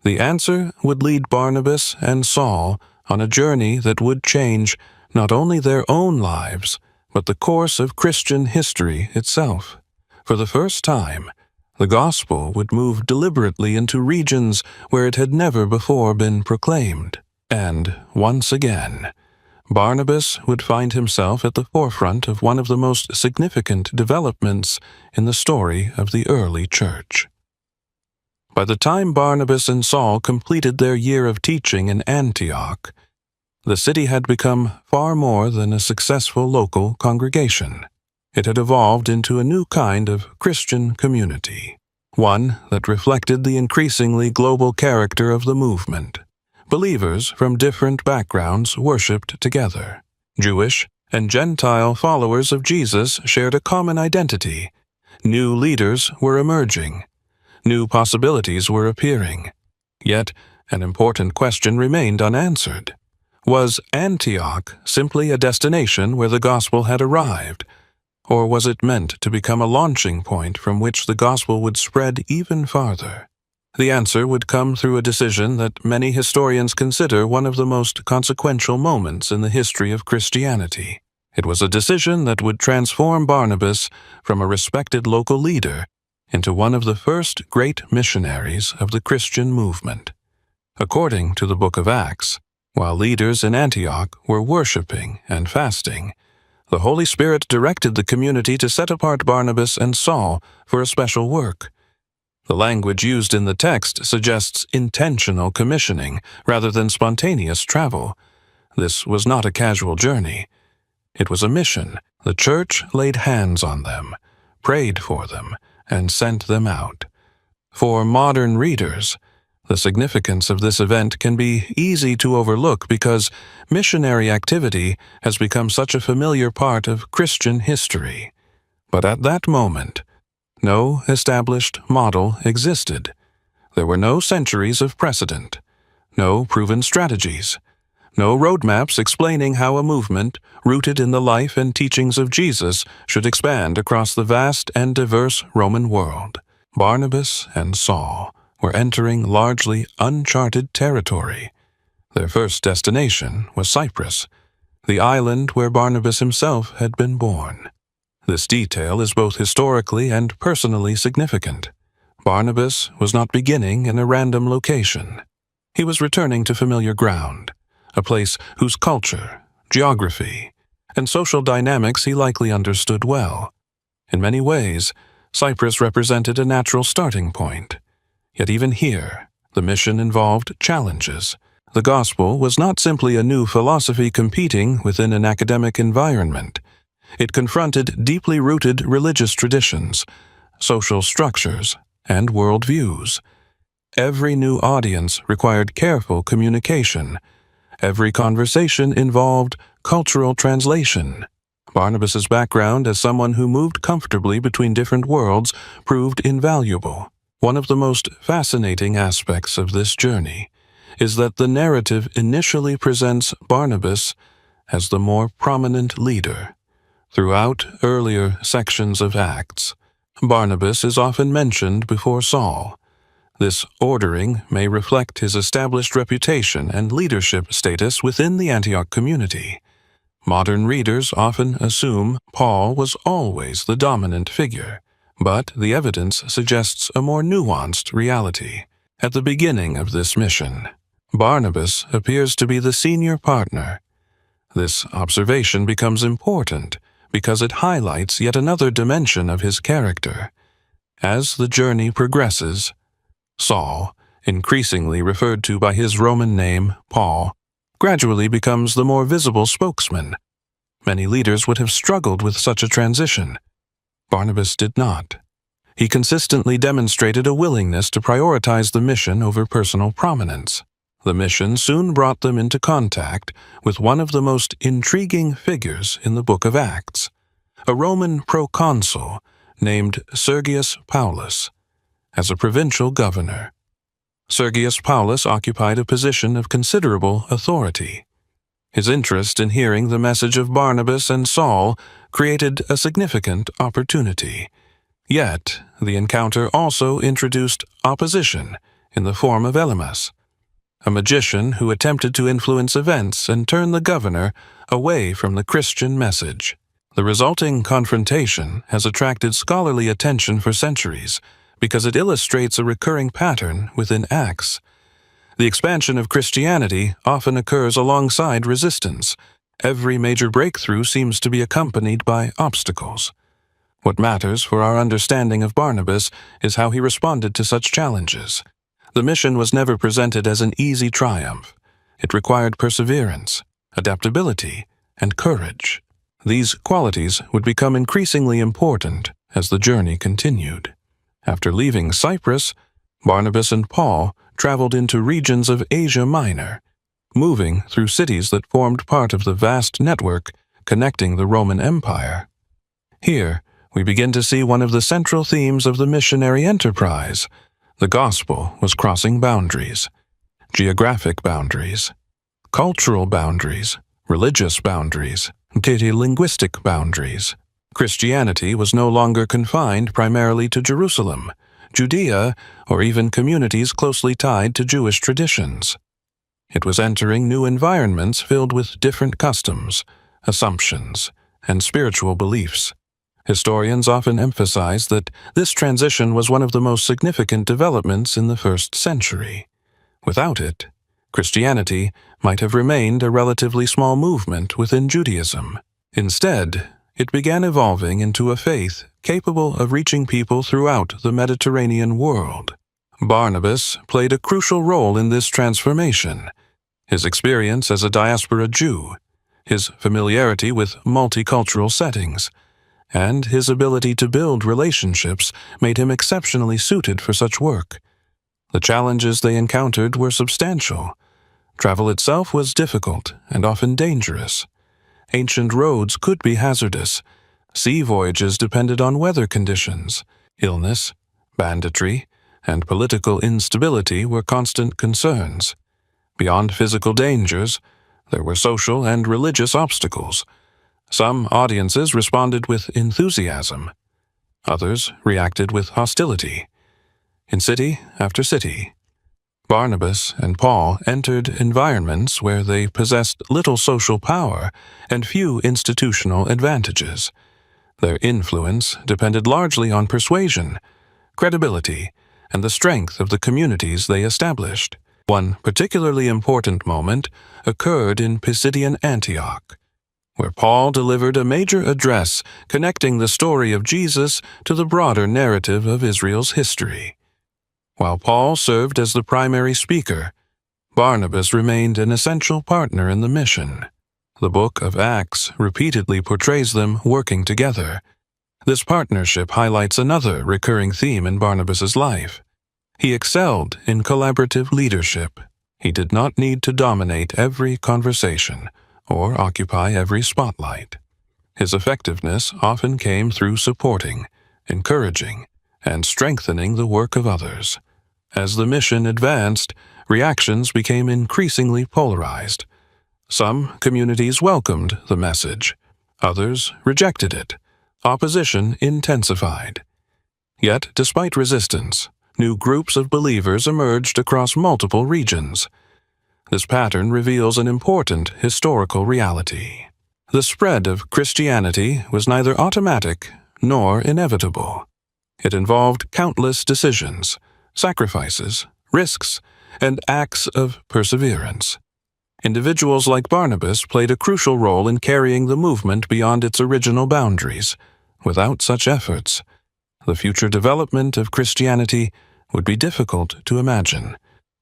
The answer would lead Barnabas and Saul on a journey that would change not only their own lives, but the course of Christian history itself. For the first time, the gospel would move deliberately into regions where it had never before been proclaimed. And, once again, Barnabas would find himself at the forefront of one of the most significant developments in the story of the early church. By the time Barnabas and Saul completed their year of teaching in Antioch, the city had become far more than a successful local congregation. It had evolved into a new kind of Christian community, one that reflected the increasingly global character of the movement. Believers from different backgrounds worshipped together. Jewish and Gentile followers of Jesus shared a common identity. New leaders were emerging. New possibilities were appearing. Yet, an important question remained unanswered. Was Antioch simply a destination where the gospel had arrived, or was it meant to become a launching point from which the gospel would spread even farther? The answer would come through a decision that many historians consider one of the most consequential moments in the history of Christianity. It was a decision that would transform Barnabas from a respected local leader into one of the first great missionaries of the Christian movement. According to the Book of Acts, while leaders in Antioch were worshiping and fasting, the Holy Spirit directed the community to set apart Barnabas and Saul for a special work. The language used in the text suggests intentional commissioning rather than spontaneous travel. This was not a casual journey. It was a mission. The church laid hands on them, prayed for them, and sent them out. For modern readers, the significance of this event can be easy to overlook because missionary activity has become such a familiar part of Christian history. But at that moment, no established model existed. There were no centuries of precedent, no proven strategies, no roadmaps explaining how a movement rooted in the life and teachings of Jesus should expand across the vast and diverse Roman world. Barnabas and Saul were entering largely uncharted territory. Their first destination was Cyprus, the island where Barnabas himself had been born. This detail is both historically and personally significant. Barnabas was not beginning in a random location. He was returning to familiar ground, a place whose culture, geography, and social dynamics he likely understood well. In many ways, Cyprus represented a natural starting point. Yet even here, the mission involved challenges. The gospel was not simply a new philosophy competing within an academic environment. It confronted deeply rooted religious traditions, social structures, and worldviews. Every new audience required careful communication. Every conversation involved cultural translation. Barnabas's background as someone who moved comfortably between different worlds proved invaluable. One of the most fascinating aspects of this journey is that the narrative initially presents Barnabas as the more prominent leader. Throughout earlier sections of Acts, Barnabas is often mentioned before Saul. This ordering may reflect his established reputation and leadership status within the Antioch community. Modern readers often assume Paul was always the dominant figure, but the evidence suggests a more nuanced reality. At the beginning of this mission, Barnabas appears to be the senior partner. This observation becomes important because it highlights yet another dimension of his character. As the journey progresses, Saul, increasingly referred to by his Roman name, Paul, gradually becomes the more visible spokesman. Many leaders would have struggled with such a transition. Barnabas did not. He consistently demonstrated a willingness to prioritize the mission over personal prominence. The mission soon brought them into contact with one of the most intriguing figures in the Book of Acts, a Roman proconsul named Sergius Paulus. As a provincial governor, Sergius Paulus occupied a position of considerable authority. His interest in hearing the message of Barnabas and Saul created a significant opportunity. Yet, the encounter also introduced opposition in the form of Elymas, a magician who attempted to influence events and turn the governor away from the Christian message. The resulting confrontation has attracted scholarly attention for centuries because it illustrates a recurring pattern within Acts. The expansion of Christianity often occurs alongside resistance. Every major breakthrough seems to be accompanied by obstacles. What matters for our understanding of Barnabas is how he responded to such challenges. The mission was never presented as an easy triumph. It required perseverance, adaptability, and courage. These qualities would become increasingly important as the journey continued. After leaving Cyprus, Barnabas and Paul traveled into regions of Asia Minor, moving through cities that formed part of the vast network connecting the Roman Empire. Here, we begin to see one of the central themes of the missionary enterprise. The gospel was crossing boundaries, geographic boundaries, cultural boundaries, religious boundaries, linguistic boundaries. Christianity was no longer confined primarily to Jerusalem, Judea, or even communities closely tied to Jewish traditions. It was entering new environments filled with different customs, assumptions, and spiritual beliefs. Historians often emphasize that this transition was one of the most significant developments in the first century. Without it, Christianity might have remained a relatively small movement within Judaism. Instead, it began evolving into a faith capable of reaching people throughout the Mediterranean world. Barnabas played a crucial role in this transformation. His experience as a diaspora Jew, his familiarity with multicultural settings, and his ability to build relationships made him exceptionally suited for such work. The challenges they encountered were substantial. Travel itself was difficult and often dangerous. Ancient roads could be hazardous. Sea voyages depended on weather conditions. Illness, banditry, and political instability were constant concerns. Beyond physical dangers, there were social and religious obstacles. Some audiences responded with enthusiasm. Others reacted with hostility. In city after city, Barnabas and Paul entered environments where they possessed little social power and few institutional advantages. Their influence depended largely on persuasion, credibility, and the strength of the communities they established. One particularly important moment occurred in Pisidian Antioch, where Paul delivered a major address connecting the story of Jesus to the broader narrative of Israel's history. While Paul served as the primary speaker, Barnabas remained an essential partner in the mission. The Book of Acts repeatedly portrays them working together. This partnership highlights another recurring theme in Barnabas's life. He excelled in collaborative leadership. He did not need to dominate every conversation or occupy every spotlight. His effectiveness often came through supporting, encouraging, and strengthening the work of others. As the mission advanced, reactions became increasingly polarized. Some communities welcomed the message, others rejected it. Opposition intensified. Yet, despite resistance, new groups of believers emerged across multiple regions. This pattern reveals an important historical reality. The spread of Christianity was neither automatic nor inevitable. It involved countless decisions, sacrifices, risks, and acts of perseverance. Individuals like Barnabas played a crucial role in carrying the movement beyond its original boundaries. Without such efforts, the future development of Christianity would be difficult to imagine.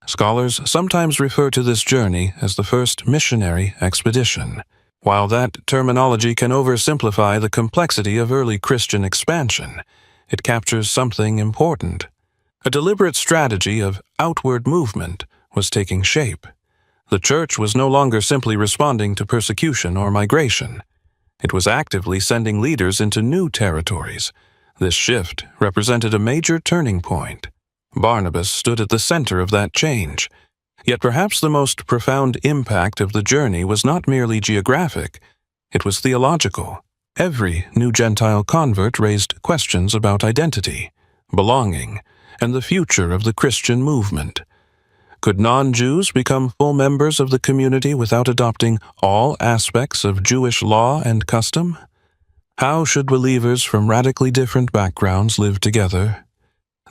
Scholars sometimes refer to this journey as the first missionary expedition. While that terminology can oversimplify the complexity of early Christian expansion, it captures something important. A deliberate strategy of outward movement was taking shape. The church was no longer simply responding to persecution or migration. It was actively sending leaders into new territories. This shift represented a major turning point. Barnabas stood at the center of that change. Yet perhaps the most profound impact of the journey was not merely geographic, it was theological. Every new Gentile convert raised questions about identity, belonging, and the future of the Christian movement. Could non-Jews become full members of the community without adopting all aspects of Jewish law and custom? How should believers from radically different backgrounds live together?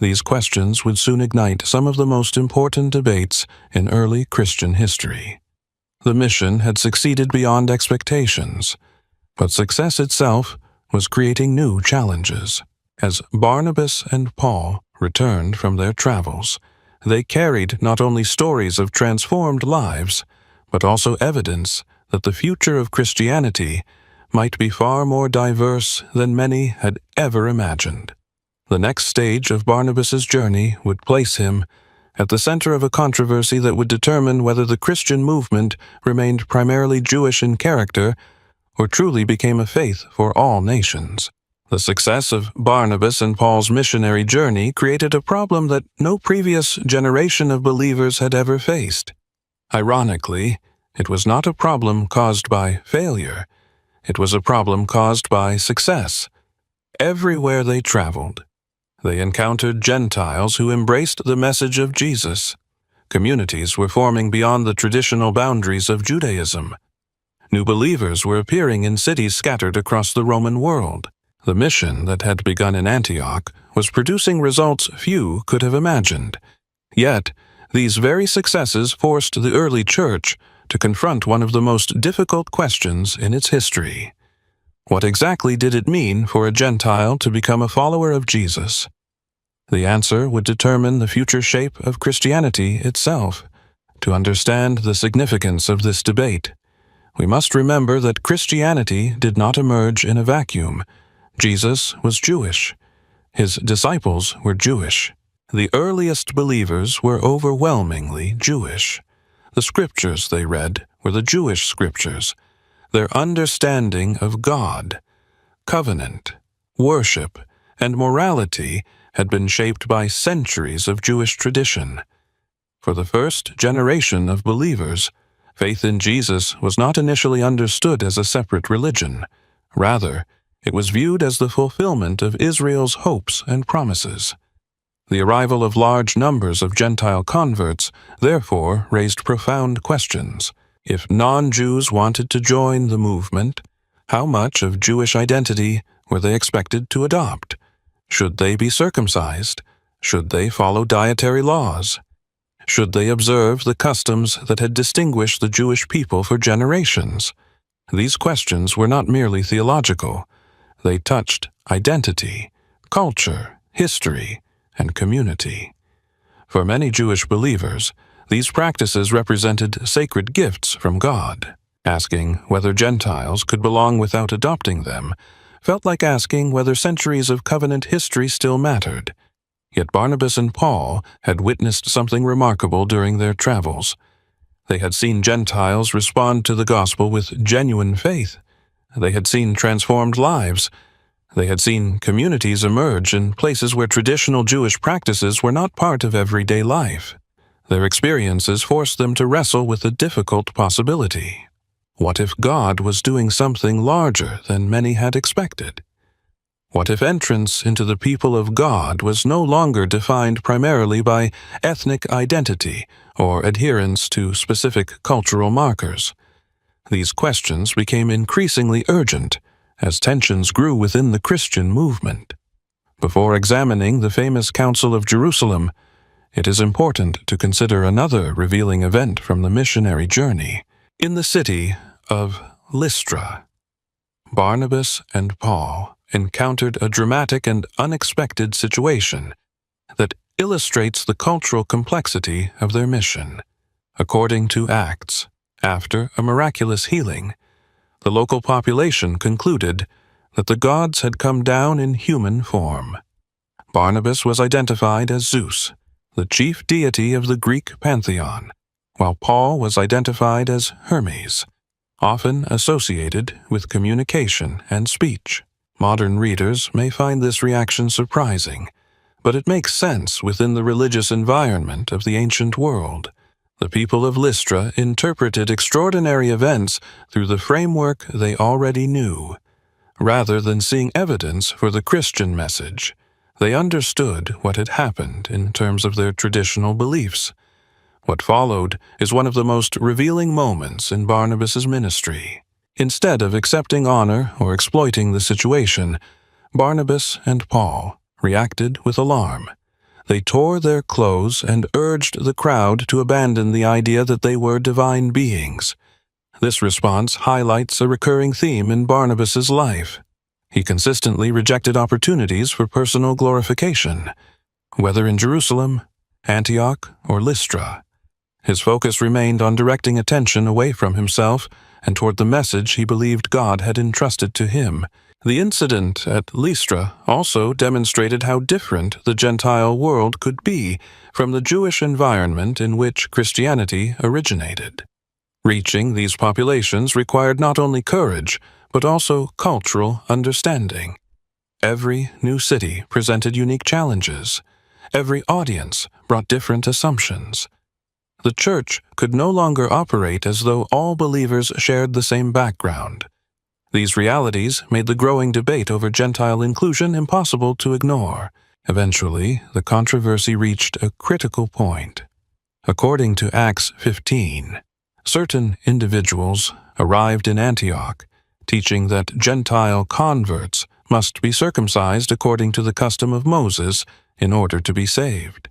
These questions would soon ignite some of the most important debates in early Christian history. The mission had succeeded beyond expectations, but success itself was creating new challenges. As Barnabas and Paul returned from their travels, they carried not only stories of transformed lives, but also evidence that the future of Christianity might be far more diverse than many had ever imagined. The next stage of Barnabas's journey would place him at the center of a controversy that would determine whether the Christian movement remained primarily Jewish in character or truly became a faith for all nations. The success of Barnabas and Paul's missionary journey created a problem that no previous generation of believers had ever faced. Ironically, it was not a problem caused by failure. It was a problem caused by success. Everywhere they traveled, they encountered Gentiles who embraced the message of Jesus. Communities were forming beyond the traditional boundaries of Judaism. New believers were appearing in cities scattered across the Roman world. The mission that had begun in Antioch was producing results few could have imagined. Yet, these very successes forced the early church to confront one of the most difficult questions in its history. What exactly did it mean for a Gentile to become a follower of Jesus? The answer would determine the future shape of Christianity itself. To understand the significance of this debate, we must remember that Christianity did not emerge in a vacuum. Jesus was Jewish. His disciples were Jewish. The earliest believers were overwhelmingly Jewish. The scriptures they read were the Jewish scriptures. Their understanding of God, covenant, worship, and morality had been shaped by centuries of Jewish tradition. For the first generation of believers, faith in Jesus was not initially understood as a separate religion. Rather, it was viewed as the fulfillment of Israel's hopes and promises. The arrival of large numbers of Gentile converts therefore raised profound questions. If non-Jews wanted to join the movement, how much of Jewish identity were they expected to adopt? Should they be circumcised? Should they follow dietary laws? Should they observe the customs that had distinguished the Jewish people for generations? These questions were not merely theological. They touched identity, culture, history, and community. For many Jewish believers, these practices represented sacred gifts from God. Asking whether Gentiles could belong without adopting them felt like asking whether centuries of covenant history still mattered. Yet Barnabas and Paul had witnessed something remarkable during their travels. They had seen Gentiles respond to the gospel with genuine faith. They had seen transformed lives. They had seen communities emerge in places where traditional Jewish practices were not part of everyday life. Their experiences forced them to wrestle with a difficult possibility. What if God was doing something larger than many had expected? What if entrance into the people of God was no longer defined primarily by ethnic identity or adherence to specific cultural markers? These questions became increasingly urgent as tensions grew within the Christian movement. Before examining the famous Council of Jerusalem, it is important to consider another revealing event from the missionary journey. In the city of Lystra, Barnabas and Paul encountered a dramatic and unexpected situation that illustrates the cultural complexity of their mission. According to Acts, after a miraculous healing, the local population concluded that the gods had come down in human form. Barnabas was identified as Zeus, the chief deity of the Greek pantheon, while Paul was identified as Hermes, often associated with communication and speech. Modern readers may find this reaction surprising, but it makes sense within the religious environment of the ancient world. The people of Lystra interpreted extraordinary events through the framework they already knew. Rather than seeing evidence for the Christian message, they understood what had happened in terms of their traditional beliefs. What followed is one of the most revealing moments in Barnabas's ministry. Instead of accepting honor or exploiting the situation, Barnabas and Paul reacted with alarm. They tore their clothes and urged the crowd to abandon the idea that they were divine beings. This response highlights a recurring theme in Barnabas's life. He consistently rejected opportunities for personal glorification, whether in Jerusalem, Antioch, or Lystra. His focus remained on directing attention away from himself and toward the message he believed God had entrusted to him. The incident at Lystra also demonstrated how different the Gentile world could be from the Jewish environment in which Christianity originated. Reaching these populations required not only courage, but also cultural understanding. Every new city presented unique challenges. Every audience brought different assumptions. The church could no longer operate as though all believers shared the same background. These realities made the growing debate over Gentile inclusion impossible to ignore. Eventually, the controversy reached a critical point. According to Acts 15, certain individuals arrived in Antioch, teaching that Gentile converts must be circumcised according to the custom of Moses in order to be saved.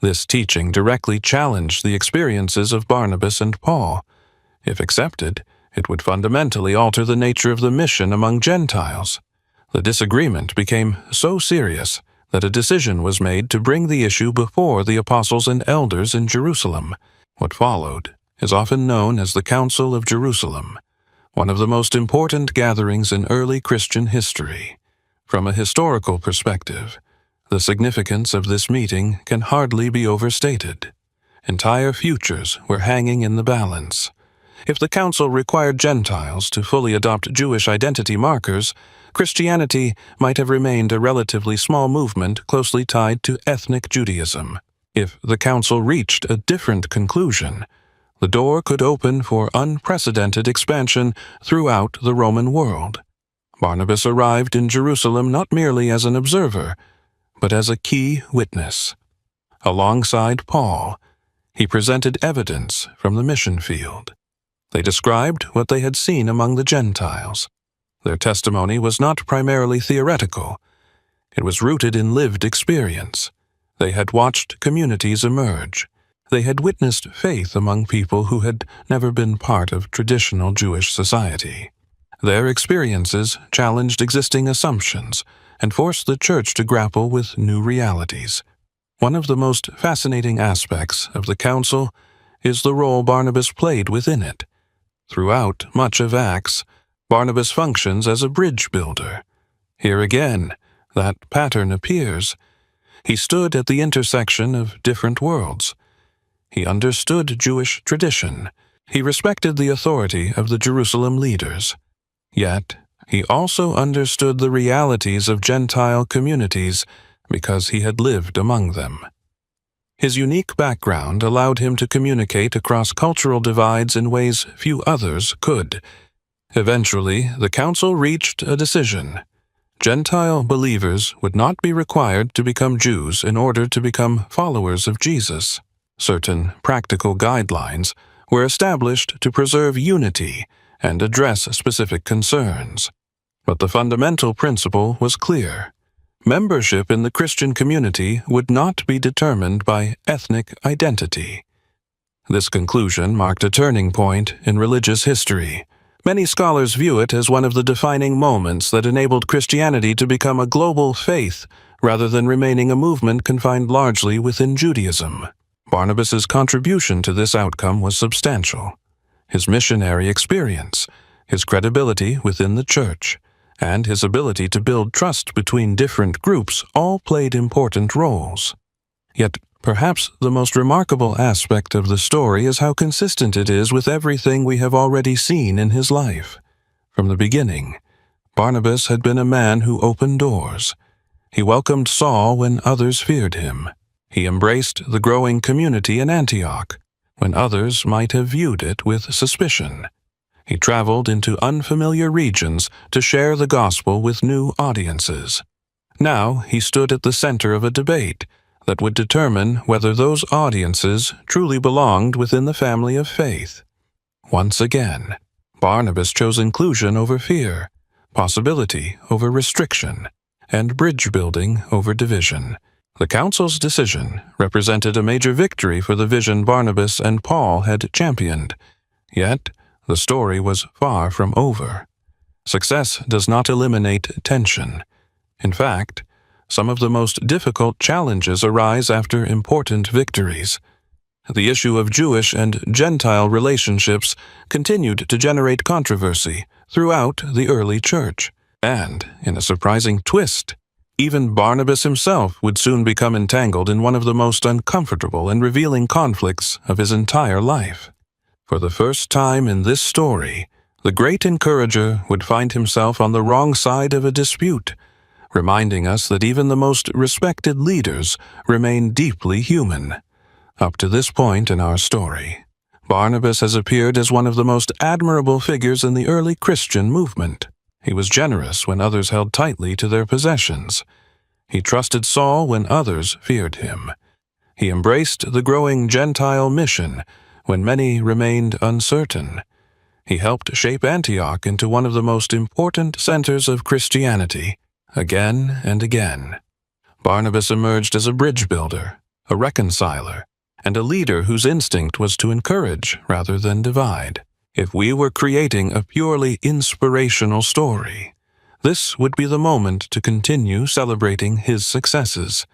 This teaching directly challenged the experiences of Barnabas and Paul. If accepted, it would fundamentally alter the nature of the mission among Gentiles. The disagreement became so serious that a decision was made to bring the issue before the apostles and elders in Jerusalem. What followed is often known as the Council of Jerusalem, one of the most important gatherings in early Christian history. From a historical perspective, the significance of this meeting can hardly be overstated. Entire futures were hanging in the balance. If the council required Gentiles to fully adopt Jewish identity markers, Christianity might have remained a relatively small movement closely tied to ethnic Judaism. If the council reached a different conclusion, the door could open for unprecedented expansion throughout the Roman world. Barnabas arrived in Jerusalem not merely as an observer, but as a key witness. Alongside Paul, he presented evidence from the mission field. They described what they had seen among the Gentiles. Their testimony was not primarily theoretical. It was rooted in lived experience. They had watched communities emerge. They had witnessed faith among people who had never been part of traditional Jewish society. Their experiences challenged existing assumptions and forced the church to grapple with new realities. One of the most fascinating aspects of the council is the role Barnabas played within it. Throughout much of Acts, Barnabas functions as a bridge builder. Here again, that pattern appears. He stood at the intersection of different worlds. He understood Jewish tradition. He respected the authority of the Jerusalem leaders. Yet, he also understood the realities of Gentile communities because he had lived among them. His unique background allowed him to communicate across cultural divides in ways few others could. Eventually, the council reached a decision. Gentile believers would not be required to become Jews in order to become followers of Jesus. Certain practical guidelines were established to preserve unity and address specific concerns. But the fundamental principle was clear. Membership in the Christian community would not be determined by ethnic identity. This conclusion marked a turning point in religious history. Many scholars view it as one of the defining moments that enabled Christianity to become a global faith rather than remaining a movement confined largely within Judaism. Barnabas's contribution to this outcome was substantial. His missionary experience, his credibility within the church, and his ability to build trust between different groups all played important roles. Yet, perhaps the most remarkable aspect of the story is how consistent it is with everything we have already seen in his life. From the beginning, Barnabas had been a man who opened doors. He welcomed Saul when others feared him. He embraced the growing community in Antioch when others might have viewed it with suspicion. He traveled into unfamiliar regions to share the gospel with new audiences. Now he stood at the center of a debate that would determine whether those audiences truly belonged within the family of faith. Once again, Barnabas chose inclusion over fear, possibility over restriction, and bridge building over division. The council's decision represented a major victory for the vision Barnabas and Paul had championed. Yet, the story was far from over. Success does not eliminate tension. In fact, some of the most difficult challenges arise after important victories. The issue of Jewish and Gentile relationships continued to generate controversy throughout the early church. And, in a surprising twist, even Barnabas himself would soon become entangled in one of the most uncomfortable and revealing conflicts of his entire life. For the first time in this story, the great encourager would find himself on the wrong side of a dispute, reminding us that even the most respected leaders remain deeply human. Up to this point in our story, Barnabas has appeared as one of the most admirable figures in the early Christian movement. He was generous when others held tightly to their possessions. He trusted Saul when others feared him. He embraced the growing Gentile mission when many remained uncertain. He helped shape Antioch into one of the most important centers of Christianity, again and again. Barnabas emerged as a bridge builder, a reconciler, and a leader whose instinct was to encourage rather than divide. If we were creating a purely inspirational story, this would be the moment to continue celebrating his successes.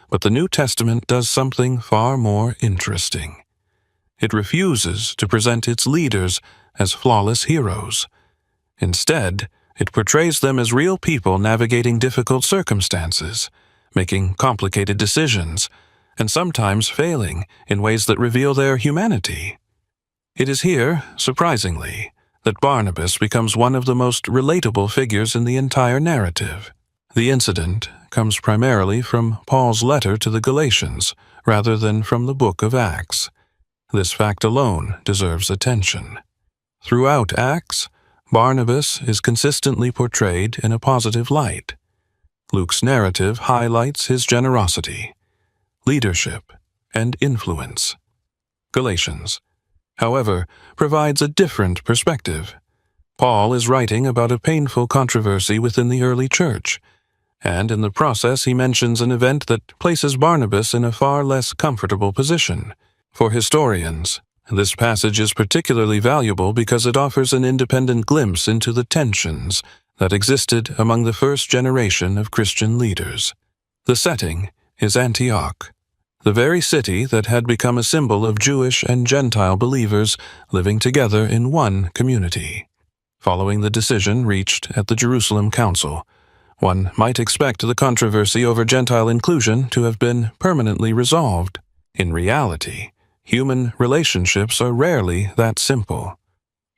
But the New Testament does something far more interesting. It refuses to present its leaders as flawless heroes. Instead, it portrays them as real people navigating difficult circumstances, making complicated decisions, and sometimes failing in ways that reveal their humanity. It is here, surprisingly, that Barnabas becomes one of the most relatable figures in the entire narrative. The incident comes primarily from Paul's letter to the Galatians, rather than from the Book of Acts. This fact alone deserves attention. Throughout Acts, Barnabas is consistently portrayed in a positive light. Luke's narrative highlights his generosity, leadership, and influence. Galatians, however, provides a different perspective. Paul is writing about a painful controversy within the early church, and in the process he mentions an event that places Barnabas in a far less comfortable position. For historians, this passage is particularly valuable because it offers an independent glimpse into the tensions that existed among the first generation of Christian leaders. The setting is Antioch, the very city that had become a symbol of Jewish and Gentile believers living together in one community. Following the decision reached at the Jerusalem Council, one might expect the controversy over Gentile inclusion to have been permanently resolved. In reality, human relationships are rarely that simple.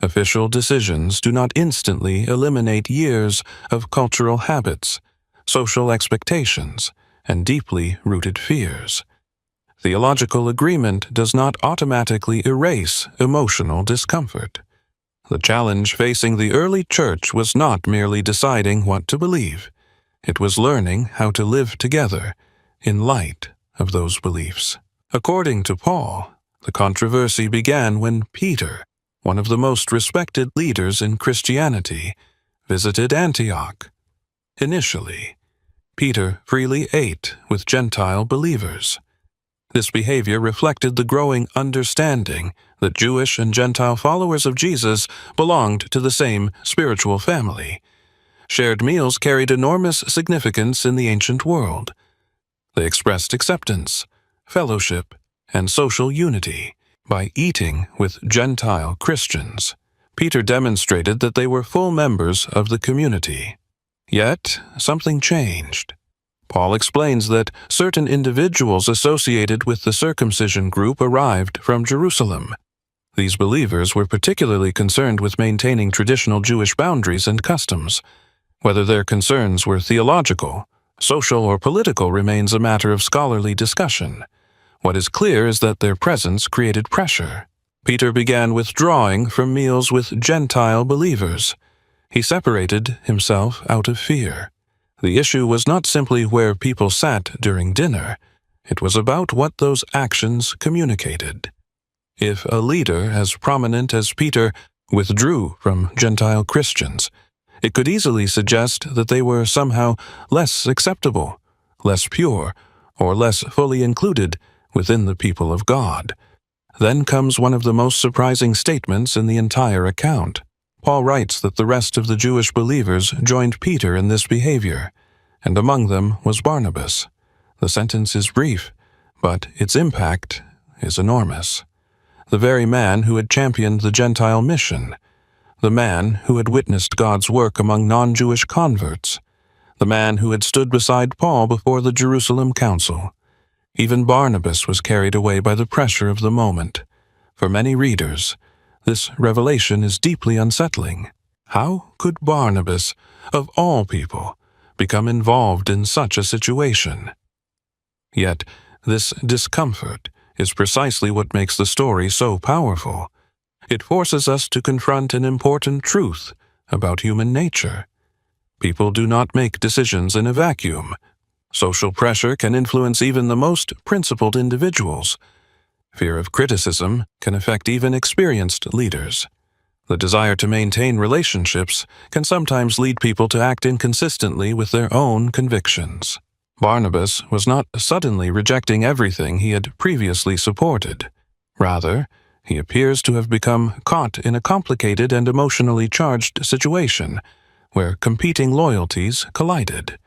Official decisions do not instantly eliminate years of cultural habits, social expectations, and deeply rooted fears. Theological agreement does not automatically erase emotional discomfort. The challenge facing the early church was not merely deciding what to believe. It was learning how to live together in light of those beliefs. According to Paul, the controversy began when Peter, one of the most respected leaders in Christianity, visited Antioch. Initially, Peter freely ate with Gentile believers. This behavior reflected the growing understanding that Jewish and Gentile followers of Jesus belonged to the same spiritual family. Shared meals carried enormous significance in the ancient world. They expressed acceptance, fellowship, and social unity. By eating with Gentile Christians, Peter demonstrated that they were full members of the community. Yet, something changed. Paul explains that certain individuals associated with the circumcision group arrived from Jerusalem. These believers were particularly concerned with maintaining traditional Jewish boundaries and customs. Whether their concerns were theological, social, or political remains a matter of scholarly discussion. What is clear is that their presence created pressure. Peter began withdrawing from meals with Gentile believers. He separated himself out of fear. The issue was not simply where people sat during dinner. It was about what those actions communicated. If a leader as prominent as Peter withdrew from Gentile Christians, it could easily suggest that they were somehow less acceptable, less pure, or less fully included within the people of God. Then comes one of the most surprising statements in the entire account. Paul writes that the rest of the Jewish believers joined Peter in this behavior, and among them was Barnabas. The sentence is brief, but its impact is enormous. The very man who had championed the Gentile mission, the man who had witnessed God's work among non-Jewish converts, the man who had stood beside Paul before the Jerusalem Council. Even Barnabas was carried away by the pressure of the moment. For many readers, this revelation is deeply unsettling. How could Barnabas, of all people, become involved in such a situation? Yet, this discomfort is precisely what makes the story so powerful. It forces us to confront an important truth about human nature. People do not make decisions in a vacuum. Social pressure can influence even the most principled individuals. Fear of criticism can affect even experienced leaders. The desire to maintain relationships can sometimes lead people to act inconsistently with their own convictions. Barnabas was not suddenly rejecting everything he had previously supported. Rather, he appears to have become caught in a complicated and emotionally charged situation where competing loyalties collided.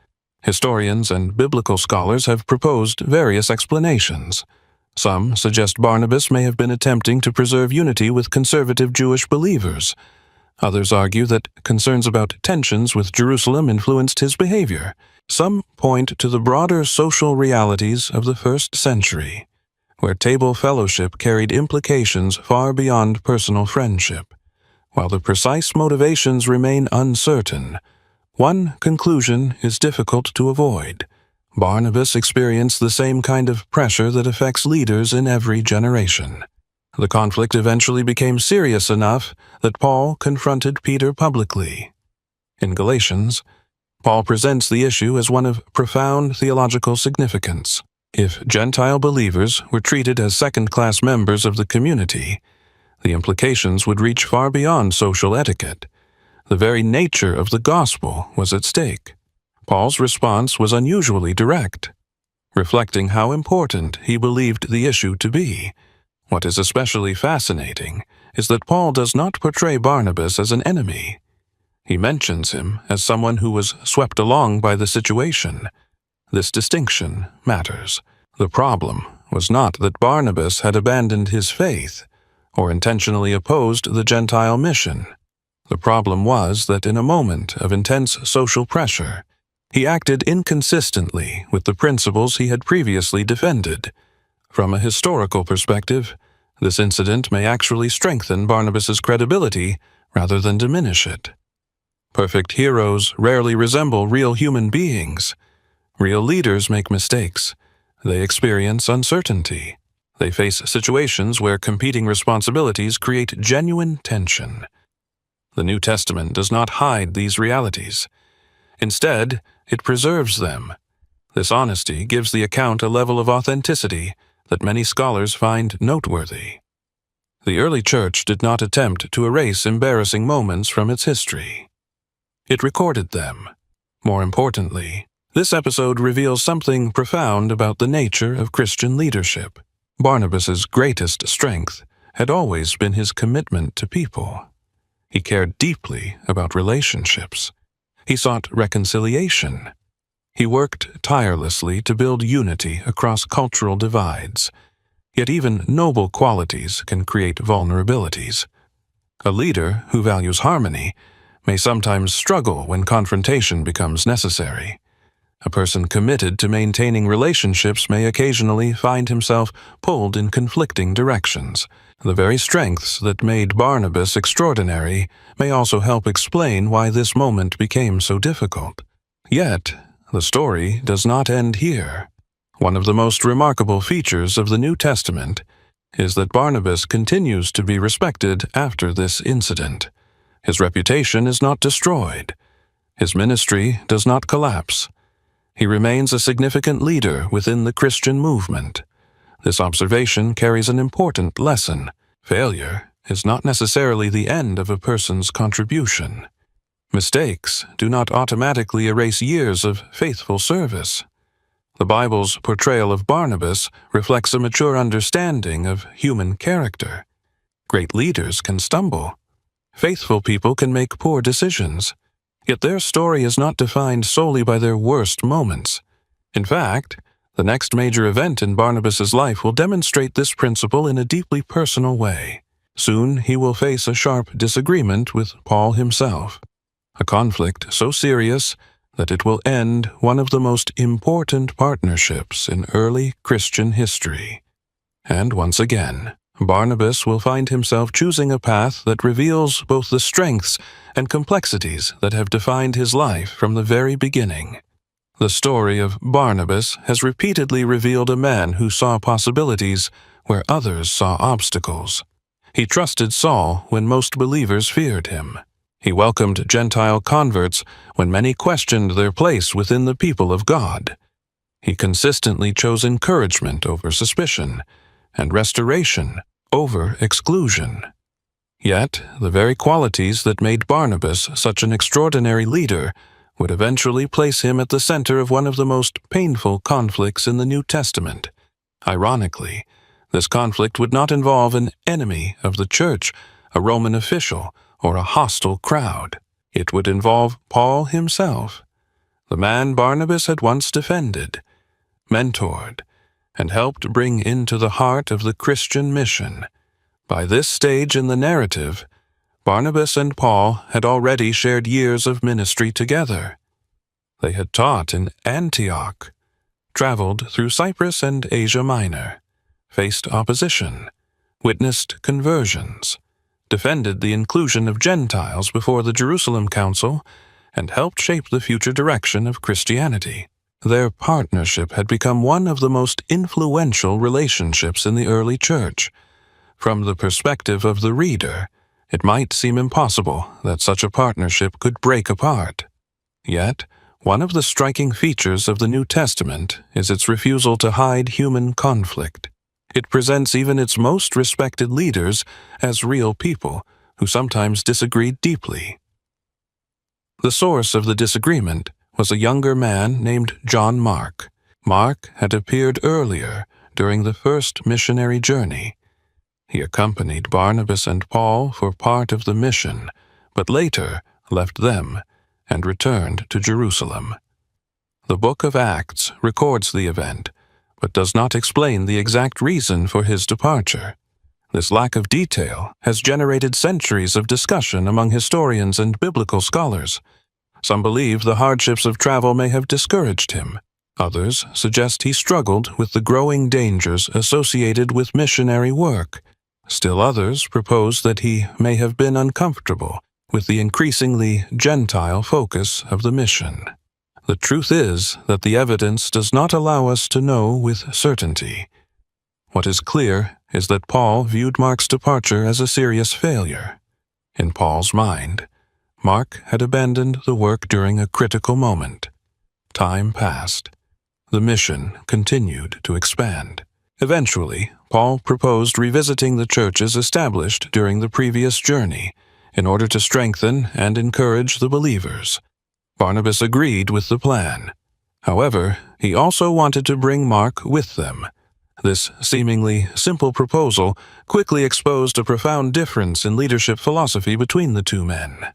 Historians and biblical scholars have proposed various explanations. Some suggest Barnabas may have been attempting to preserve unity with conservative Jewish believers. Others argue that concerns about tensions with Jerusalem influenced his behavior. Some point to the broader social realities of the first century, where table fellowship carried implications far beyond personal friendship. While the precise motivations remain uncertain, one conclusion is difficult to avoid. Barnabas experienced the same kind of pressure that affects leaders in every generation. The conflict eventually became serious enough that Paul confronted Peter publicly. In Galatians, Paul presents the issue as one of profound theological significance. If Gentile believers were treated as second-class members of the community, the implications would reach far beyond social etiquette. The very nature of the gospel was at stake. Paul's response was unusually direct, reflecting how important he believed the issue to be. What is especially fascinating is that Paul does not portray Barnabas as an enemy. He mentions him as someone who was swept along by the situation. This distinction matters. The problem was not that Barnabas had abandoned his faith or intentionally opposed the Gentile mission. The problem was that in a moment of intense social pressure, he acted inconsistently with the principles he had previously defended. From a historical perspective, this incident may actually strengthen Barnabas's credibility rather than diminish it. Perfect heroes rarely resemble real human beings. Real leaders make mistakes. They experience uncertainty. They face situations where competing responsibilities create genuine tension. The New Testament does not hide these realities. Instead, it preserves them. This honesty gives the account a level of authenticity that many scholars find noteworthy. The early church did not attempt to erase embarrassing moments from its history. It recorded them. More importantly, this episode reveals something profound about the nature of Christian leadership. Barnabas's greatest strength had always been his commitment to people. He cared deeply about relationships. He sought reconciliation. He worked tirelessly to build unity across cultural divides. Yet even noble qualities can create vulnerabilities. A leader who values harmony may sometimes struggle when confrontation becomes necessary. A person committed to maintaining relationships may occasionally find himself pulled in conflicting directions. The very strengths that made Barnabas extraordinary may also help explain why this moment became so difficult. Yet, the story does not end here. One of the most remarkable features of the New Testament is that Barnabas continues to be respected after this incident. His reputation is not destroyed. His ministry does not collapse. He remains a significant leader within the Christian movement. This observation carries an important lesson. Failure is not necessarily the end of a person's contribution. Mistakes do not automatically erase years of faithful service. The Bible's portrayal of Barnabas reflects a mature understanding of human character. Great leaders can stumble. Faithful people can make poor decisions. Yet their story is not defined solely by their worst moments. In fact, the next major event in Barnabas's life will demonstrate this principle in a deeply personal way. Soon he will face a sharp disagreement with Paul himself, a conflict so serious that it will end one of the most important partnerships in early Christian history. And once again, Barnabas will find himself choosing a path that reveals both the strengths and complexities that have defined his life from the very beginning. The story of Barnabas has repeatedly revealed a man who saw possibilities where others saw obstacles. He trusted Saul when most believers feared him. He welcomed Gentile converts when many questioned their place within the people of God. He consistently chose encouragement over suspicion and restoration over exclusion. Yet, the very qualities that made Barnabas such an extraordinary leader would eventually place him at the center of one of the most painful conflicts in the New Testament. Ironically, this conflict would not involve an enemy of the church, a Roman official, or a hostile crowd. It would involve Paul himself, the man Barnabas had once defended, mentored, and helped bring into the heart of the Christian mission. By this stage in the narrative, Barnabas and Paul had already shared years of ministry together. They had taught in Antioch, traveled through Cyprus and Asia Minor, faced opposition, witnessed conversions, defended the inclusion of Gentiles before the Jerusalem Council, and helped shape the future direction of Christianity. Their partnership had become one of the most influential relationships in the early church. From the perspective of the reader, it might seem impossible that such a partnership could break apart. Yet, one of the striking features of the New Testament is its refusal to hide human conflict. It presents even its most respected leaders as real people who sometimes disagreed deeply. The source of the disagreement was a younger man named John Mark. Mark had appeared earlier during the first missionary journey. He accompanied Barnabas and Paul for part of the mission, but later left them and returned to Jerusalem. The Book of Acts records the event, but does not explain the exact reason for his departure. This lack of detail has generated centuries of discussion among historians and biblical scholars. Some believe the hardships of travel may have discouraged him. Others suggest he struggled with the growing dangers associated with missionary work. Still others propose that he may have been uncomfortable with the increasingly Gentile focus of the mission. The truth is that the evidence does not allow us to know with certainty. What is clear is that Paul viewed Mark's departure as a serious failure. In Paul's mind, Mark had abandoned the work during a critical moment. Time passed. The mission continued to expand. Eventually, Paul proposed revisiting the churches established during the previous journey in order to strengthen and encourage the believers. Barnabas agreed with the plan. However, he also wanted to bring Mark with them. This seemingly simple proposal quickly exposed a profound difference in leadership philosophy between the two men.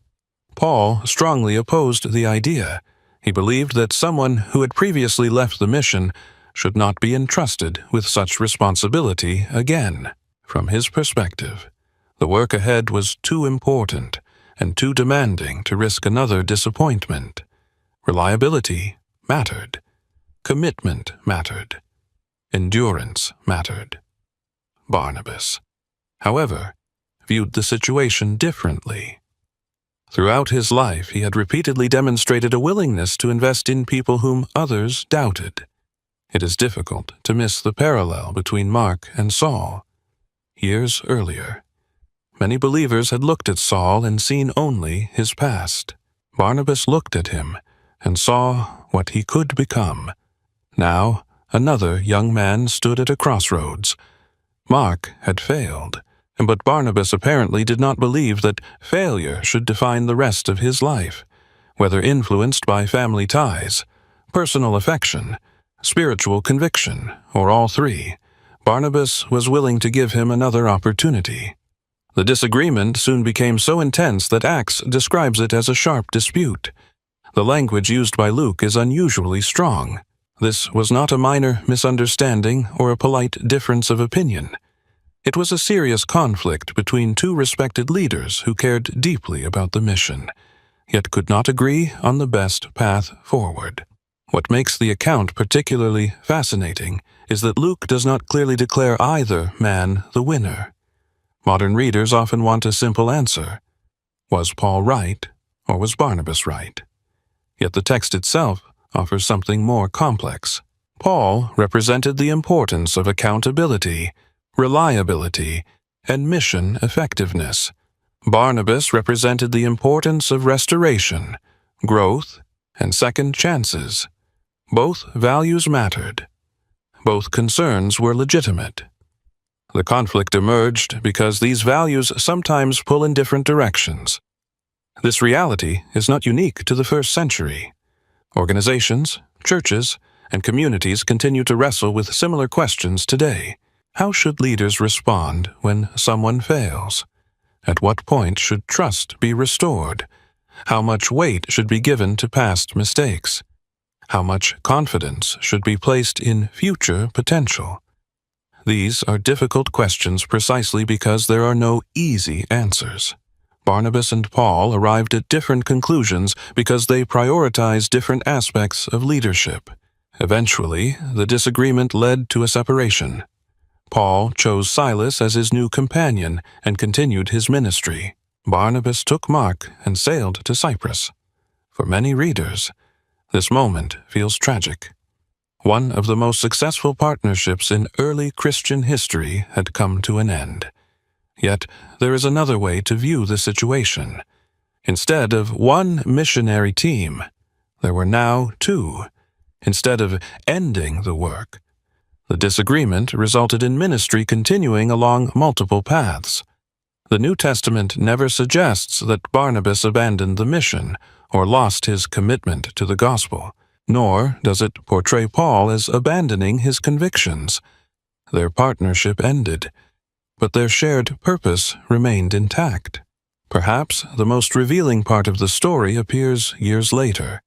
Paul strongly opposed the idea. He believed that someone who had previously left the mission should not be entrusted with such responsibility again. From his perspective, the work ahead was too important and too demanding to risk another disappointment. Reliability mattered. Commitment mattered. Endurance mattered. Barnabas, however, viewed the situation differently. Throughout his life, he had repeatedly demonstrated a willingness to invest in people whom others doubted. It is difficult to miss the parallel between Mark and Saul. Years earlier, many believers had looked at Saul and seen only his past. Barnabas looked at him and saw what he could become. Now, another young man stood at a crossroads. Mark had failed, but Barnabas apparently did not believe that failure should define the rest of his life. Whether influenced by family ties, personal affection, spiritual conviction, or all three, Barnabas was willing to give him another opportunity. The disagreement soon became so intense that Acts describes it as a sharp dispute. The language used by Luke is unusually strong. This was not a minor misunderstanding or a polite difference of opinion. It was a serious conflict between two respected leaders who cared deeply about the mission, yet could not agree on the best path forward. What makes the account particularly fascinating is that Luke does not clearly declare either man the winner. Modern readers often want a simple answer. Was Paul right, or was Barnabas right? Yet the text itself offers something more complex. Paul represented the importance of accountability, reliability, and mission effectiveness. Barnabas represented the importance of restoration, growth, and second chances. Both values mattered. Both concerns were legitimate. The conflict emerged because these values sometimes pull in different directions. This reality is not unique to the first century. Organizations, churches, and communities continue to wrestle with similar questions today. How should leaders respond when someone fails? At what point should trust be restored? How much weight should be given to past mistakes? How much confidence should be placed in future potential? These are difficult questions precisely because there are no easy answers. Barnabas and Paul arrived at different conclusions because they prioritized different aspects of leadership. Eventually, the disagreement led to a separation. Paul chose Silas as his new companion and continued his ministry. Barnabas took Mark and sailed to Cyprus. For many readers, this moment feels tragic. One of the most successful partnerships in early Christian history had come to an end. Yet, there is another way to view the situation. Instead of one missionary team, there were now two. Instead of ending the work, the disagreement resulted in ministry continuing along multiple paths. The New Testament never suggests that Barnabas abandoned the mission or lost his commitment to the gospel, nor does it portray Paul as abandoning his convictions. Their partnership ended, but their shared purpose remained intact. Perhaps the most revealing part of the story appears years later.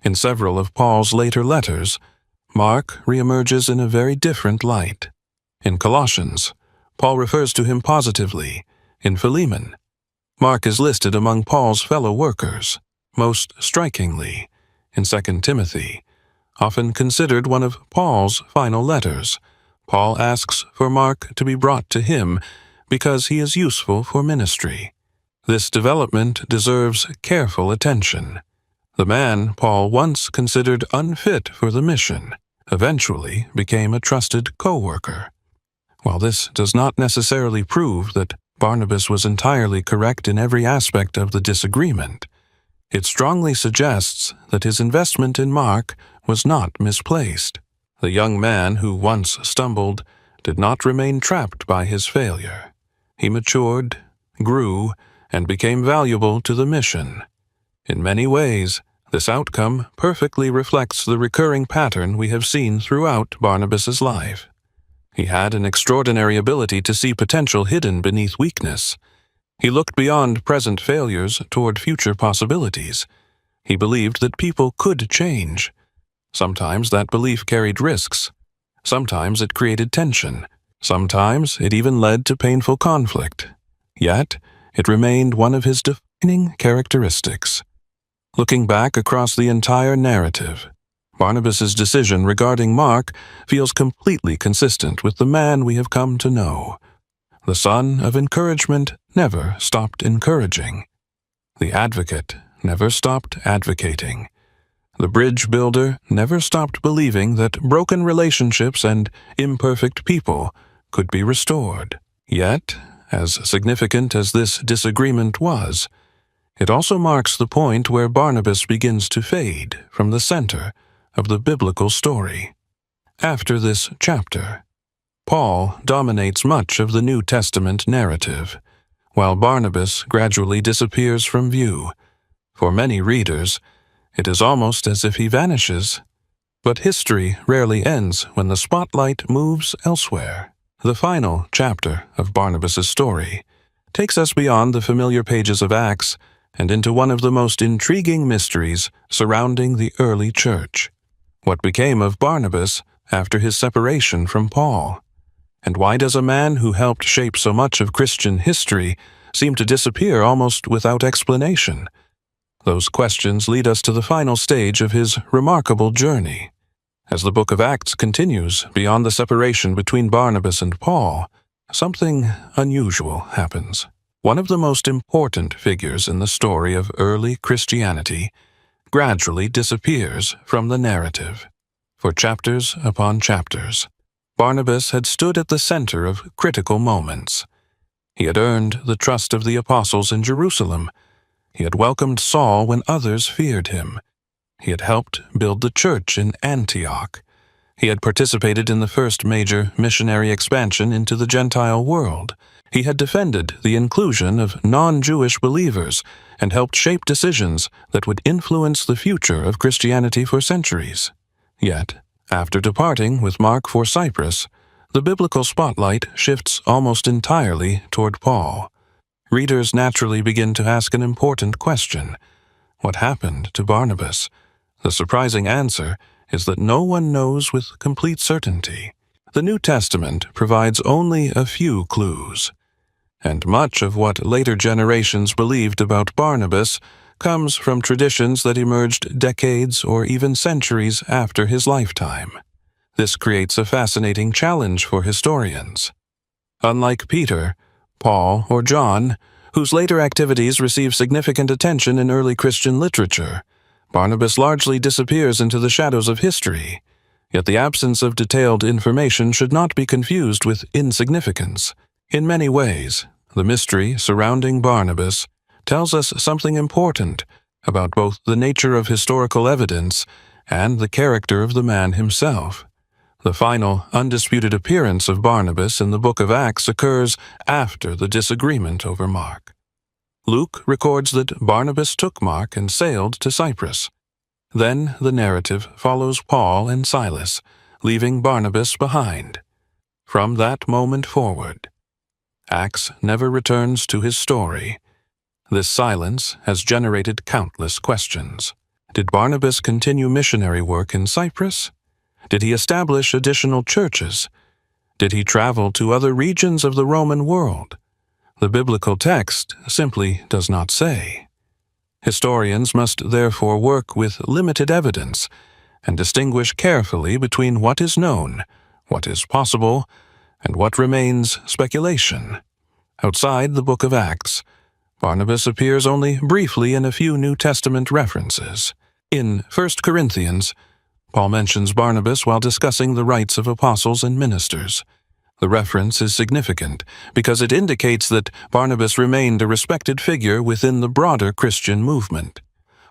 In several of Paul's later letters, Mark reemerges in a very different light. In Colossians, Paul refers to him positively. In Philemon, Mark is listed among Paul's fellow workers. Most strikingly, in 2 Timothy, often considered one of Paul's final letters, Paul asks for Mark to be brought to him because he is useful for ministry. This development deserves careful attention. The man Paul once considered unfit for the mission eventually became a trusted co-worker. While this does not necessarily prove that Barnabas was entirely correct in every aspect of the disagreement, it strongly suggests that his investment in Mark was not misplaced. The young man who once stumbled did not remain trapped by his failure. He matured, grew, and became valuable to the mission. In many ways, this outcome perfectly reflects the recurring pattern we have seen throughout Barnabas's life. He had an extraordinary ability to see potential hidden beneath weakness. He looked beyond present failures toward future possibilities. He believed that people could change. Sometimes that belief carried risks. Sometimes it created tension. Sometimes it even led to painful conflict. Yet, it remained one of his defining characteristics. Looking back across the entire narrative, Barnabas's decision regarding Mark feels completely consistent with the man we have come to know. The son of encouragement never stopped encouraging. The advocate never stopped advocating. The bridge builder never stopped believing that broken relationships and imperfect people could be restored. Yet, as significant as this disagreement was, it also marks the point where Barnabas begins to fade from the center of the biblical story. After this chapter, Paul dominates much of the New Testament narrative, while Barnabas gradually disappears from view. For many readers, it is almost as if he vanishes. But history rarely ends when the spotlight moves elsewhere. The final chapter of Barnabas's story takes us beyond the familiar pages of Acts and into one of the most intriguing mysteries surrounding the early church. What became of Barnabas after his separation from Paul? And why does a man who helped shape so much of Christian history seem to disappear almost without explanation? Those questions lead us to the final stage of his remarkable journey. As the book of Acts continues beyond the separation between Barnabas and Paul, something unusual happens. One of the most important figures in the story of early Christianity gradually disappears from the narrative. For chapters upon chapters, Barnabas had stood at the center of critical moments. He had earned the trust of the apostles in Jerusalem. He had welcomed Saul when others feared him. He had helped build the church in Antioch. He had participated in the first major missionary expansion into the Gentile world. He had defended the inclusion of non-Jewish believers and helped shape decisions that would influence the future of Christianity for centuries. Yet, after departing with Mark for Cyprus, the biblical spotlight shifts almost entirely toward Paul. Readers naturally begin to ask an important question. What happened to Barnabas? The surprising answer is that no one knows with complete certainty. The New Testament provides only a few clues, and much of what later generations believed about Barnabas comes from traditions that emerged decades or even centuries after his lifetime. This creates a fascinating challenge for historians. Unlike Peter, Paul, or John, whose later activities receive significant attention in early Christian literature, Barnabas largely disappears into the shadows of history. Yet the absence of detailed information should not be confused with insignificance. In many ways, the mystery surrounding Barnabas tells us something important about both the nature of historical evidence and the character of the man himself. The final, undisputed appearance of Barnabas in the book of Acts occurs after the disagreement over Mark. Luke records that Barnabas took Mark and sailed to Cyprus. Then the narrative follows Paul and Silas, leaving Barnabas behind. From that moment forward, Acts never returns to his story. This silence has generated countless questions. Did Barnabas continue missionary work in Cyprus? Did he establish additional churches? Did he travel to other regions of the Roman world? The biblical text simply does not say. Historians must therefore work with limited evidence and distinguish carefully between what is known, what is possible, and what remains speculation. Outside the book of Acts, Barnabas appears only briefly in a few New Testament references. In 1 Corinthians, Paul mentions Barnabas while discussing the rights of apostles and ministers. The reference is significant because it indicates that Barnabas remained a respected figure within the broader Christian movement.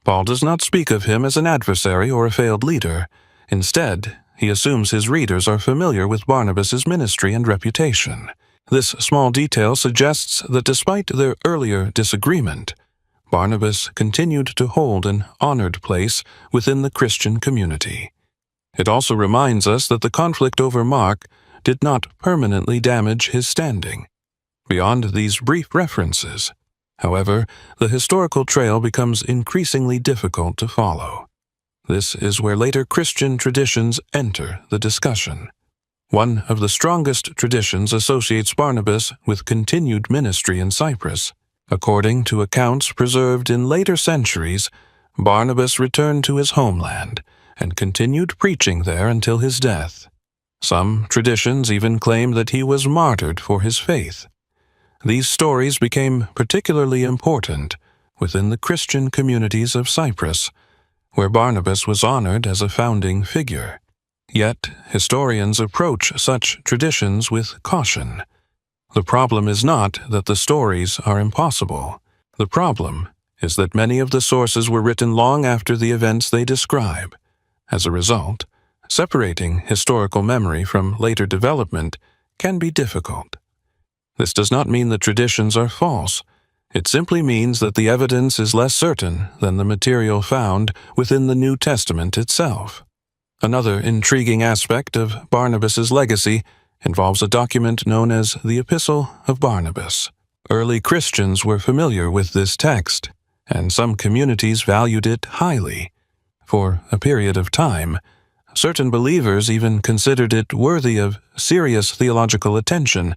Paul does not speak of him as an adversary or a failed leader. Instead, he assumes his readers are familiar with Barnabas's ministry and reputation. This small detail suggests that despite their earlier disagreement, Barnabas continued to hold an honored place within the Christian community. It also reminds us that the conflict over Mark did not permanently damage his standing. Beyond these brief references, however, the historical trail becomes increasingly difficult to follow. This is where later Christian traditions enter the discussion. One of the strongest traditions associates Barnabas with continued ministry in Cyprus. According to accounts preserved in later centuries, Barnabas returned to his homeland and continued preaching there until his death. Some traditions even claim that he was martyred for his faith. These stories became particularly important within the Christian communities of Cyprus, where Barnabas was honored as a founding figure. Yet, historians approach such traditions with caution. The problem is not that the stories are impossible. The problem is that many of the sources were written long after the events they describe. As a result, separating historical memory from later development can be difficult. This does not mean the traditions are false. It simply means that the evidence is less certain than the material found within the New Testament itself. Another intriguing aspect of Barnabas's legacy involves a document known as the Epistle of Barnabas. Early Christians were familiar with this text, and some communities valued it highly. For a period of time, Certain believers even considered it worthy of serious theological attention,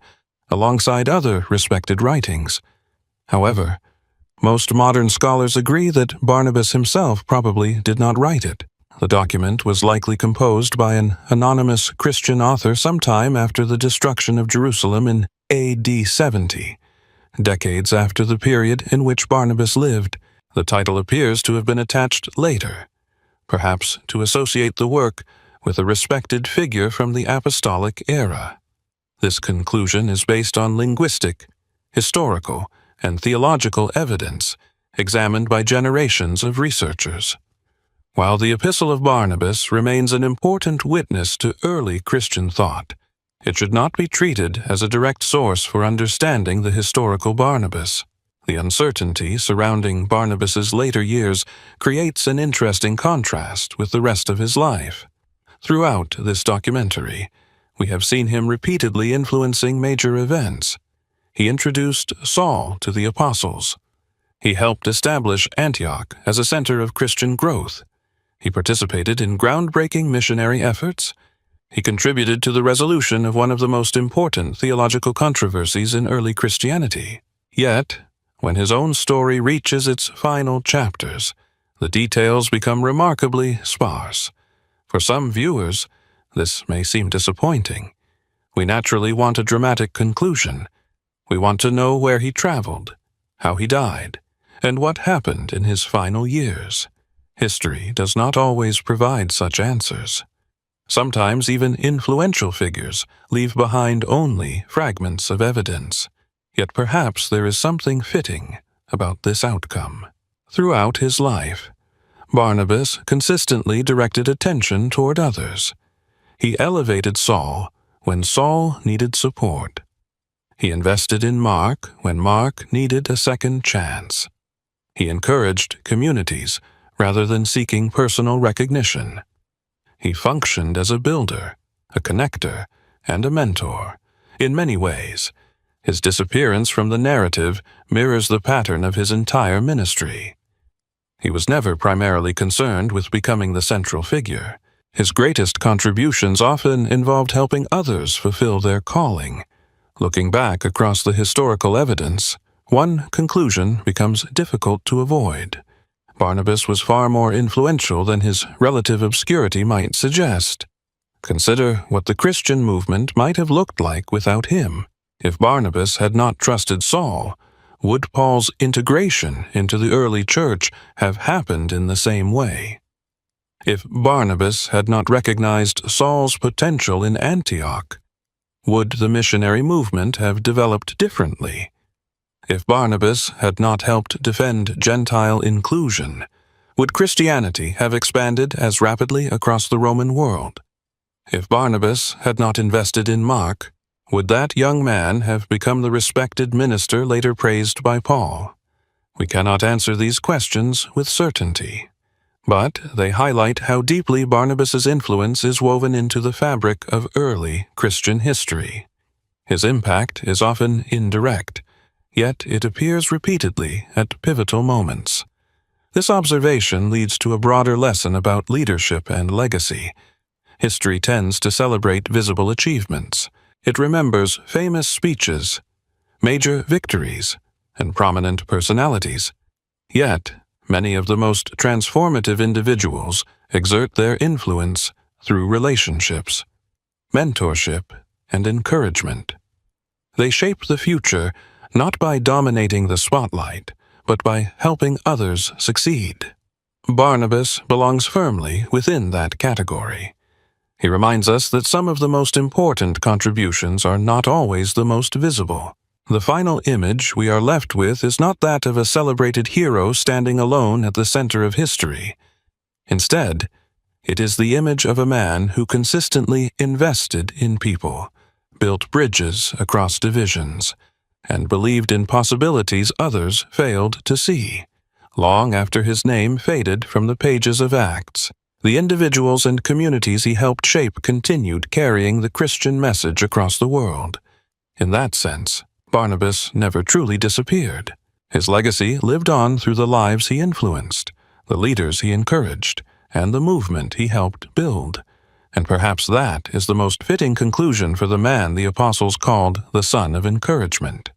alongside other respected writings. However, most modern scholars agree that Barnabas himself probably did not write it. The document was likely composed by an anonymous Christian author sometime after the destruction of Jerusalem in AD 70, decades after the period in which Barnabas lived. The title appears to have been attached later, perhaps to associate the work with a respected figure from the apostolic era. This conclusion is based on linguistic, historical, and theological evidence examined by generations of researchers. While the Epistle of Barnabas remains an important witness to early Christian thought, it should not be treated as a direct source for understanding the historical Barnabas. The uncertainty surrounding Barnabas's later years creates an interesting contrast with the rest of his life. Throughout this documentary, we have seen him repeatedly influencing major events. He introduced Saul to the apostles. He helped establish Antioch as a center of Christian growth. He participated in groundbreaking missionary efforts. He contributed to the resolution of one of the most important theological controversies in early Christianity. Yet, when his own story reaches its final chapters, the details become remarkably sparse. For some viewers, this may seem disappointing. We naturally want a dramatic conclusion. We want to know where he traveled, how he died, and what happened in his final years. History does not always provide such answers. Sometimes even influential figures leave behind only fragments of evidence. Yet perhaps there is something fitting about this outcome. Throughout his life, Barnabas consistently directed attention toward others. He elevated Saul when Saul needed support. He invested in Mark when Mark needed a second chance. He encouraged communities rather than seeking personal recognition. He functioned as a builder, a connector, and a mentor. In many ways, his disappearance from the narrative mirrors the pattern of his entire ministry. He was never primarily concerned with becoming the central figure. His greatest contributions often involved helping others fulfill their calling. Looking back across the historical evidence, one conclusion becomes difficult to avoid. Barnabas was far more influential than his relative obscurity might suggest. Consider what the Christian movement might have looked like without him. If Barnabas had not trusted Saul, would Paul's integration into the early church have happened in the same way? If Barnabas had not recognized Saul's potential in Antioch, would the missionary movement have developed differently? If Barnabas had not helped defend Gentile inclusion, would Christianity have expanded as rapidly across the Roman world? If Barnabas had not invested in Mark, would that young man have become the respected minister later praised by Paul? We cannot answer these questions with certainty, but they highlight how deeply Barnabas's influence is woven into the fabric of early Christian history. His impact is often indirect, yet it appears repeatedly at pivotal moments. This observation leads to a broader lesson about leadership and legacy. History tends to celebrate visible achievements. It remembers famous speeches, major victories, and prominent personalities. Yet, many of the most transformative individuals exert their influence through relationships, mentorship, and encouragement. They shape the future not by dominating the spotlight, but by helping others succeed. Barnabas belongs firmly within that category. He reminds us that some of the most important contributions are not always the most visible. The final image we are left with is not that of a celebrated hero standing alone at the center of history. Instead, it is the image of a man who consistently invested in people, built bridges across divisions, and believed in possibilities others failed to see. Long after his name faded from the pages of Acts, the individuals and communities he helped shape continued carrying the Christian message across the world. In that sense, Barnabas never truly disappeared. His legacy lived on through the lives he influenced, the leaders he encouraged, and the movement he helped build. and perhaps that is the most fitting conclusion for the man the apostles called the son of encouragement.